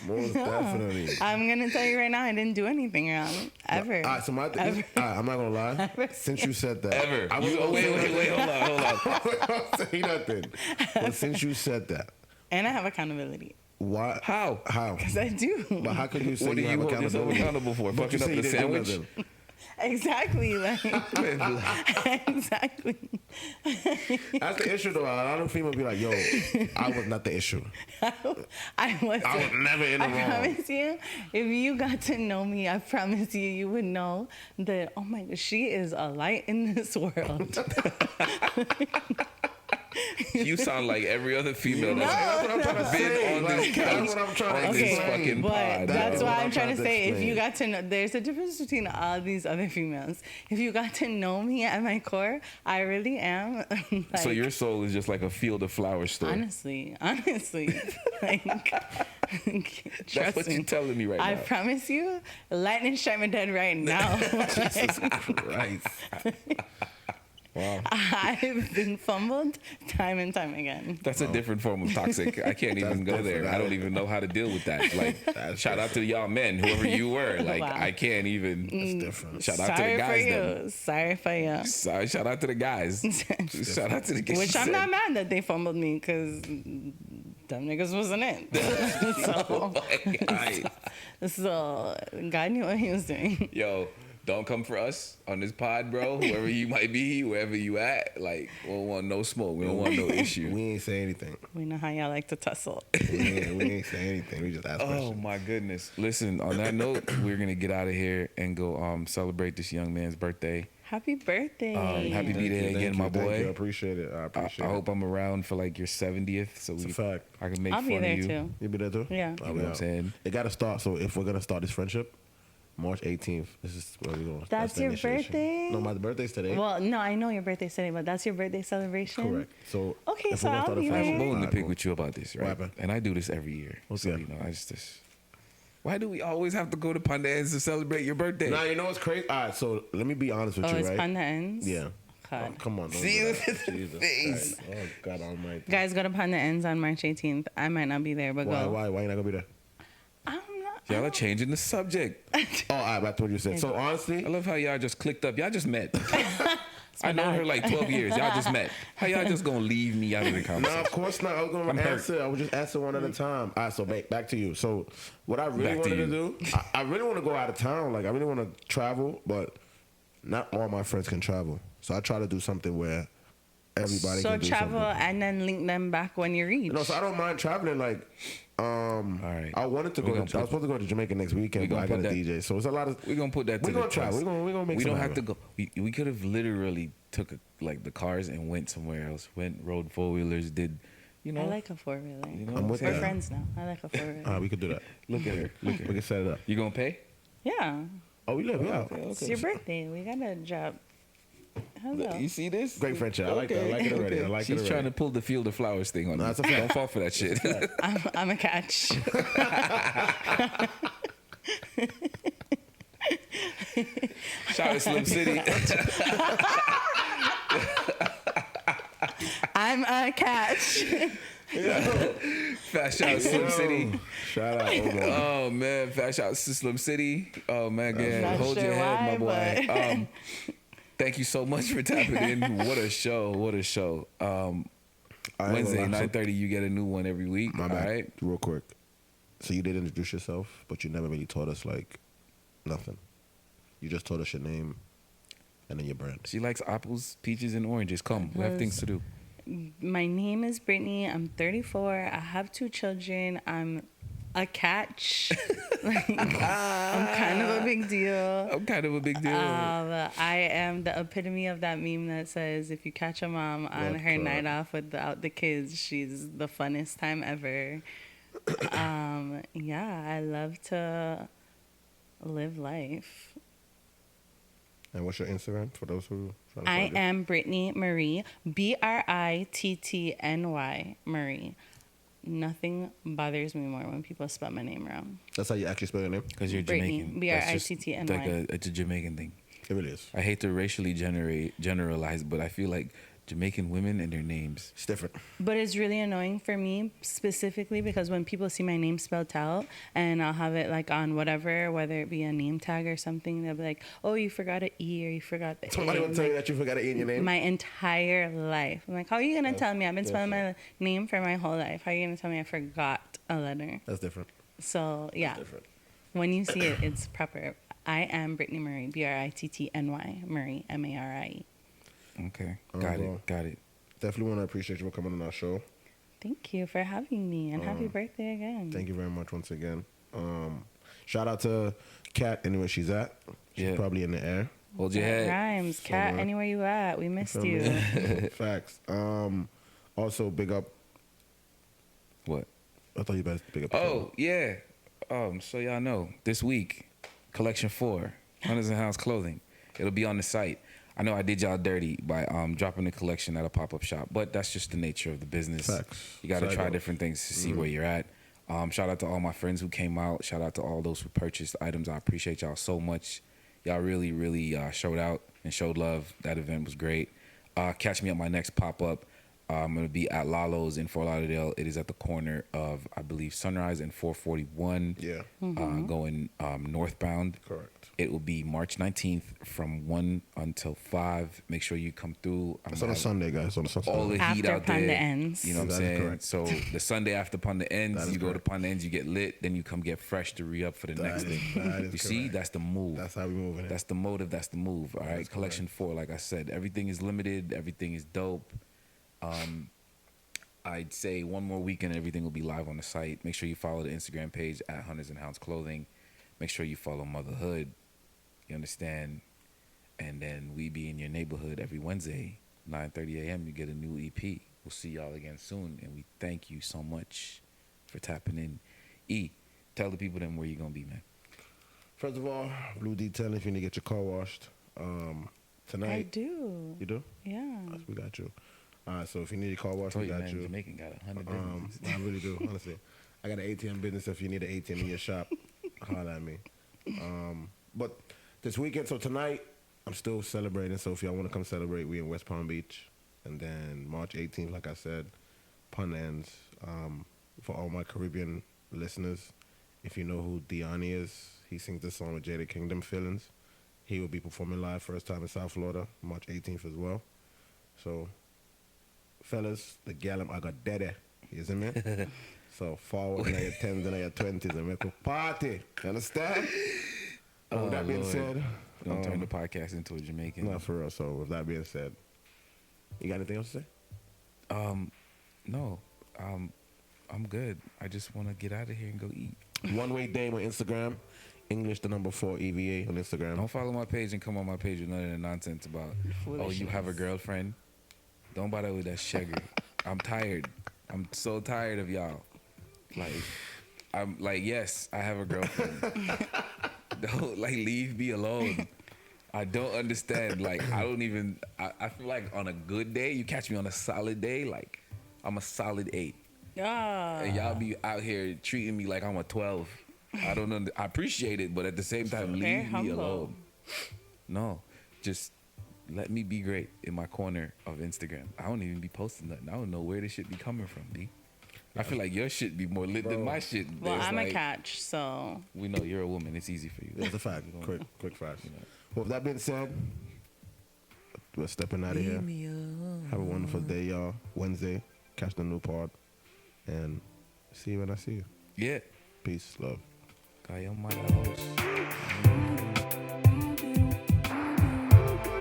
Speaker 2: Most definitely.
Speaker 3: I'm gonna tell you right now, I didn't do anything wrong ever.
Speaker 2: All right, so my thing is, I'm not gonna lie. Since you said that,
Speaker 1: Ever.
Speaker 2: I was
Speaker 1: Wait, hold on.
Speaker 2: I was saying nothing. But since you said that,
Speaker 3: And I have accountability.
Speaker 2: why?
Speaker 1: How?
Speaker 2: How?
Speaker 3: Because I do.
Speaker 2: But how could you say
Speaker 1: What do
Speaker 2: you
Speaker 1: you
Speaker 2: have
Speaker 1: hold yourself
Speaker 2: accountability?
Speaker 1: accountable for?
Speaker 2: But you
Speaker 1: Fucking up
Speaker 2: say you
Speaker 1: the
Speaker 2: didn't do
Speaker 1: sandwich?
Speaker 2: nothing.
Speaker 3: Exactly. Like, exactly.
Speaker 2: That's the issue, though. A lot of females be like, "Yo, I was not the issue.
Speaker 3: I wasn't.
Speaker 2: I was never in the
Speaker 3: I
Speaker 2: wrong."
Speaker 3: promise you, if you got to know me, I promise you, you would know that, oh my God, she is a light in this world.
Speaker 1: You sound like every other female
Speaker 3: No,
Speaker 1: that's
Speaker 2: That's what I'm trying to
Speaker 1: been
Speaker 2: say.
Speaker 1: on
Speaker 2: Like,
Speaker 1: this
Speaker 2: that's
Speaker 1: couch,
Speaker 2: what I'm trying to
Speaker 1: on this
Speaker 2: explain.
Speaker 1: fucking
Speaker 3: But
Speaker 1: pod.
Speaker 3: that's
Speaker 2: is
Speaker 3: why
Speaker 2: what
Speaker 3: I'm
Speaker 2: I'm
Speaker 3: trying to
Speaker 2: trying to
Speaker 3: say, if
Speaker 2: explain.
Speaker 3: you got to know, there's a difference between all these other females. If you got to know me at my core, I really am. Like,
Speaker 1: So your soul is just like a field of flowers store.
Speaker 3: honestly, like,
Speaker 1: That's
Speaker 3: trust
Speaker 1: what
Speaker 3: me.
Speaker 1: you're telling me right
Speaker 3: I
Speaker 1: now.
Speaker 3: promise you, lightning strike me dead right now.
Speaker 2: Christ.
Speaker 1: Wow.
Speaker 3: I've been fumbled time and time again.
Speaker 1: That's a different form of toxic. I can't even go there. I don't even know how to deal with that. Like,
Speaker 2: That's
Speaker 1: shout out to y'all men, whoever you were. Like,
Speaker 3: Wow.
Speaker 1: I can't even.
Speaker 2: It's different.
Speaker 1: Shout out to
Speaker 3: Sorry
Speaker 1: the
Speaker 3: for
Speaker 1: guys.
Speaker 3: you.
Speaker 1: Then.
Speaker 3: Sorry for you.
Speaker 1: Sorry, shout out to the guys. Shout out to the guys.
Speaker 3: Which I'm not mad that they fumbled me because them niggas wasn't it.
Speaker 1: Oh my God.
Speaker 3: So God knew what he was doing.
Speaker 1: Yo, don't come for us on this pod, bro. Whoever you might be, wherever you at. Like, we don't want no smoke. We don't want no issue.
Speaker 2: We ain't say anything.
Speaker 3: We know how y'all like to tussle.
Speaker 2: We ain't say anything. We just asked
Speaker 1: Oh
Speaker 2: questions.
Speaker 1: my goodness. Listen, on that note, we're gonna get out of here and go celebrate this young man's birthday.
Speaker 3: Happy birthday.
Speaker 1: Happy B-Day
Speaker 2: Thank
Speaker 1: again,
Speaker 2: you,
Speaker 1: my
Speaker 2: thank
Speaker 1: boy.
Speaker 2: you. I appreciate it. I
Speaker 1: I
Speaker 2: appreciate
Speaker 1: hope
Speaker 2: it.
Speaker 1: I'm around for like your 70th, so
Speaker 2: It's a
Speaker 1: we
Speaker 2: fact.
Speaker 1: I can make
Speaker 3: I'll
Speaker 1: fun
Speaker 3: be there
Speaker 1: of you.
Speaker 3: too.
Speaker 2: You be there too?
Speaker 3: Yeah.
Speaker 2: I'll
Speaker 1: You
Speaker 2: be
Speaker 1: know what I'm
Speaker 2: out.
Speaker 1: saying?
Speaker 2: It got to start. So if we're gonna start this friendship, March 18th. This is where we going.
Speaker 3: That's
Speaker 2: the
Speaker 3: your
Speaker 2: initiation.
Speaker 3: birthday?
Speaker 2: No, my birthday's today.
Speaker 3: Well, no, I know your birthday's today, but that's your birthday celebration?
Speaker 2: Correct. So
Speaker 3: Okay,
Speaker 2: if
Speaker 3: so
Speaker 2: we're gonna
Speaker 3: I'll
Speaker 2: start a
Speaker 3: be
Speaker 1: I have a
Speaker 3: there.
Speaker 2: friendship,
Speaker 1: bone to
Speaker 2: alright,
Speaker 1: pick
Speaker 2: cool.
Speaker 1: with you about this,
Speaker 2: What
Speaker 1: right?
Speaker 2: happened?
Speaker 1: And I do this every year.
Speaker 2: What's
Speaker 1: so,
Speaker 2: that?
Speaker 1: you know, I just why do we always have to go to Panda Ends to celebrate your birthday?
Speaker 2: Nah, you know what's crazy? All right, so let me be honest with
Speaker 3: Oh,
Speaker 2: you,
Speaker 3: it's
Speaker 2: right?
Speaker 3: Panda Ends?
Speaker 2: Yeah.
Speaker 3: God.
Speaker 2: Oh, come on. Don't
Speaker 1: See,
Speaker 2: do
Speaker 1: look
Speaker 2: that.
Speaker 1: at the
Speaker 2: Jesus
Speaker 1: face.
Speaker 2: Christ. Oh, God almighty.
Speaker 3: Guys, go to Panda Ends on March 18th. I might not be there, but
Speaker 2: Why
Speaker 3: go.
Speaker 2: you not going to be there?
Speaker 3: I'm not.
Speaker 1: Y'all are changing the subject.
Speaker 2: Oh, all right, that's what you said. So honestly,
Speaker 1: I love how y'all just clicked up. Y'all just met.
Speaker 3: Thanks for
Speaker 1: I know
Speaker 3: that.
Speaker 1: her like 12 years. Y'all just met. How y'all just gonna leave me out of the
Speaker 2: No,
Speaker 1: conversation?
Speaker 2: of course not. I was
Speaker 1: I'm
Speaker 2: gonna
Speaker 1: hurt.
Speaker 2: answer. I was just answer one at a time. All right, so back to you. So what I really
Speaker 1: Back to
Speaker 2: wanted to
Speaker 1: you.
Speaker 2: do, I really want to go out of town. Like I really want to travel, but not all my friends can travel. So I try to do something where everybody
Speaker 3: So
Speaker 2: can do
Speaker 3: travel
Speaker 2: something.
Speaker 3: and then link them back when you reach.
Speaker 2: No, so I don't mind traveling. Like,
Speaker 1: right.
Speaker 2: I wanted to
Speaker 1: We
Speaker 2: go.
Speaker 1: gonna
Speaker 2: To, I was supposed to go to Jamaica next
Speaker 1: we
Speaker 2: weekend, but
Speaker 1: gonna
Speaker 2: I got
Speaker 1: put
Speaker 2: a
Speaker 1: that-
Speaker 2: DJ. So it's a lot of.
Speaker 1: We're gonna put that to
Speaker 2: We're
Speaker 1: the
Speaker 2: gonna travel.
Speaker 1: test.
Speaker 2: We're gonna make.
Speaker 1: We
Speaker 2: some
Speaker 1: don't have to
Speaker 2: happen.
Speaker 1: go. We could have literally took like the cars and went somewhere else. Rode 4-wheelers. Did you know?
Speaker 3: I like a 4-wheeler.
Speaker 1: You know
Speaker 2: I'm
Speaker 1: what
Speaker 2: with
Speaker 1: I'm
Speaker 3: We're
Speaker 1: saying?
Speaker 2: that.
Speaker 3: friends now. I like a 4-wheeler.
Speaker 2: We could do that.
Speaker 1: Look at her. Look at
Speaker 2: We
Speaker 1: her.
Speaker 2: can set it up.
Speaker 1: You gonna pay?
Speaker 3: Yeah.
Speaker 2: Oh, we live. Yeah.
Speaker 3: It's your birthday. We gotta drop. Hello.
Speaker 1: You see this?
Speaker 2: Great friendship. I like that. I like it already. I like
Speaker 1: She's
Speaker 2: it
Speaker 1: trying to
Speaker 2: already.
Speaker 1: pull the field of flowers thing on
Speaker 2: No,
Speaker 1: me.
Speaker 2: that's a fact.
Speaker 1: Don't fall for that shit.
Speaker 3: I'm a catch.
Speaker 1: Shout out to Slim City.
Speaker 3: I'm a catch.
Speaker 1: Fast shout out to Slim City.
Speaker 2: Shout out. Omar.
Speaker 1: Oh man, fast shout out to Slim City. Oh man, again,
Speaker 3: Not
Speaker 1: hold
Speaker 3: sure
Speaker 1: your head, my
Speaker 3: why,
Speaker 1: boy.
Speaker 3: but-
Speaker 1: Thank you so much for tapping in. What a show! What a show!
Speaker 2: I ain't
Speaker 1: Wednesday,
Speaker 2: gonna lie.
Speaker 1: 9:30. You get a new one every week.
Speaker 2: My
Speaker 1: All
Speaker 2: bad.
Speaker 1: right.
Speaker 2: Real quick. So you did introduce yourself, but you never really taught us like nothing. You just taught us your name and then your brand.
Speaker 1: She likes apples, peaches, and oranges. Come, we have things to do.
Speaker 3: My name is Brittany. I'm 34. I have 2 children. I'm a catch. I'm kind of a big deal.
Speaker 1: I'm kind of a big deal.
Speaker 3: I am the epitome of that meme that says if you catch a mom on
Speaker 2: What
Speaker 3: her
Speaker 2: the-
Speaker 3: night off without the kids, she's the funnest time ever. Yeah, I love to live life.
Speaker 2: And what's your Instagram for those who trying to
Speaker 3: I
Speaker 2: find you?
Speaker 3: am Brittany Marie, Brittny Marie. Nothing bothers me more when people spell my name wrong.
Speaker 2: That's how you actually spell your name?
Speaker 1: Because you're
Speaker 3: Brittany,
Speaker 1: Jamaican.
Speaker 3: Brittny.
Speaker 1: That's like it's a Jamaican thing.
Speaker 2: It really is.
Speaker 1: I hate to racially generalize, but I feel like Jamaican women and their names.
Speaker 2: It's different.
Speaker 3: But it's really annoying for me specifically because when people see my name spelled out and I'll have it like on whatever, whether it be a name tag or something, they'll be like, "Oh, you forgot an E or you forgot the
Speaker 2: Somebody
Speaker 3: A."
Speaker 2: will
Speaker 3: I'm
Speaker 2: tell you
Speaker 3: like,
Speaker 2: that you forgot to eat in your name.
Speaker 3: my entire life. I'm like, how are you gonna tell me? I've been spelling
Speaker 2: different.
Speaker 3: my name for my whole life. How are you gonna tell me I forgot a letter?
Speaker 2: That's different.
Speaker 3: So yeah,
Speaker 2: Different.
Speaker 3: when you see it, it's proper. I am Brittany Marie, Brittny Marie, Marie.
Speaker 1: Okay,
Speaker 2: Oh,
Speaker 1: got
Speaker 2: well.
Speaker 1: it, got it.
Speaker 2: Definitely want to appreciate you for coming on our show.
Speaker 3: Thank you for having me and happy birthday again.
Speaker 2: Thank you very much once again. Shout out to Kat anywhere she's at. She's
Speaker 1: Yeah.
Speaker 2: probably in the air.
Speaker 1: Hold your
Speaker 3: That
Speaker 1: head.
Speaker 3: rhymes, cat.
Speaker 2: Somewhere.
Speaker 3: Anywhere you at, we missed
Speaker 2: Feel
Speaker 3: you.
Speaker 2: me? Facts. Also, big up.
Speaker 1: What?
Speaker 2: I thought you better big up.
Speaker 1: Oh yeah. So y'all know this week, Collection 4, Hunters and Hounds Clothing. It'll be on the site. I know I did y'all dirty by dropping the collection at a pop-up shop, but that's just the nature of the business.
Speaker 2: Facts.
Speaker 1: You got to
Speaker 2: Side
Speaker 1: try
Speaker 2: note.
Speaker 1: different things to see where you're at. Shout out to all my friends who came out. Shout out to all those who purchased items. I appreciate y'all so much. Y'all really, really showed out and showed love. That event was great. Catch me at my next pop-up. I'm going to be at Lalo's in Fort Lauderdale. It is at the corner of, I believe, Sunrise and 441.
Speaker 2: Yeah.
Speaker 1: Going northbound.
Speaker 2: Correct.
Speaker 1: It will be March 19th from 1 until 5. Make sure you come through. I'm
Speaker 2: It's on a
Speaker 1: gonna have
Speaker 2: Sunday, guys. On a Sunday.
Speaker 1: all the heat
Speaker 3: After
Speaker 1: out there.
Speaker 3: Panda ends.
Speaker 1: You know what I'm
Speaker 2: That is
Speaker 1: saying?
Speaker 2: correct.
Speaker 1: So the Sunday after Panda ends,
Speaker 2: That is
Speaker 1: you go to
Speaker 2: correct.
Speaker 1: Panda ends, you get lit, then you come get fresh to re-up for the next
Speaker 2: is-
Speaker 1: thing.
Speaker 2: that is
Speaker 1: You see?
Speaker 2: correct.
Speaker 1: That's the move.
Speaker 2: That's how we moving it.
Speaker 1: That's the motive. That's the move. All right. Collection 4, like I said, everything is limited. Everything is dope. I'd say one more weekend, everything will be live on the site. Make sure you follow the Instagram page at Hunters and Hounds Clothing. Make sure you follow Motherhood. You understand? And then we be in your neighborhood every Wednesday, 9:30 a.m. You get a new EP. We'll see y'all again soon. And we thank you so much for tapping in. E, tell the people then where you gonna be, man.
Speaker 2: First of all, Blue Detail, if you need to get your car washed tonight.
Speaker 3: I do.
Speaker 2: You do?
Speaker 3: Yeah.
Speaker 2: We got you. All right, so if you need your car washed,
Speaker 1: Told
Speaker 2: we
Speaker 1: you,
Speaker 2: got
Speaker 1: man,
Speaker 2: you.
Speaker 1: Jamaican got 100 businesses.
Speaker 2: I really do, honestly. I got an ATM business. If you need an ATM in your shop, holler at me. But this weekend, so tonight, I'm still celebrating. So if y'all want to come celebrate, we in West Palm Beach. And then March 18th, like I said, Pun Ends. For all my Caribbean listeners, if you know who Diani is, he sings this song with Jada Kingdom, Feelings. he will be performing live first time in South Florida, March 18th as well. So, fellas, the gal I got dead. You see me? So forward in your 10s and your 20s and make a party. You understand? With that being
Speaker 1: Lord.
Speaker 2: said,
Speaker 1: Don't turn the podcast into a Jamaican.
Speaker 2: not for real. So with that being said, you got anything else to say?
Speaker 1: No, I'm good. I just want to get out of here and go eat.
Speaker 2: One Way Dame on Instagram, English the number 4 EVA on Instagram.
Speaker 1: Don't follow my page and come on my page with none of the nonsense about, oh, you have a girlfriend. Don't bother with that sugar. I'm tired. I'm so tired of y'all. Like, I'm like, yes, I have a girlfriend. Don't, like, leave me alone. I don't understand. Like, I feel like on a good day, you catch me on a solid day, like, I'm a solid 8.
Speaker 3: Yeah.
Speaker 1: And y'all be out here treating me like I'm a 12. I don't know. I appreciate it, but at the same time,
Speaker 3: Very
Speaker 1: leave me
Speaker 3: humble.
Speaker 1: alone. No, just let me be great in my corner of Instagram. I don't even be posting nothing. I don't know where this shit be coming from, B. I feel like your shit be more lit than my shit.
Speaker 3: Well,
Speaker 1: There's
Speaker 3: I'm
Speaker 1: like,
Speaker 3: a catch, so
Speaker 1: We know you're a woman. It's easy for you.
Speaker 2: That's a fact.
Speaker 1: You don't-
Speaker 2: Quick fact. Well, with that being said, we're stepping out of here. Have a wonderful day, y'all. Wednesday, catch the new pod. And see you when I see you.
Speaker 1: Yeah.
Speaker 2: Peace, love.
Speaker 1: Call your mother house.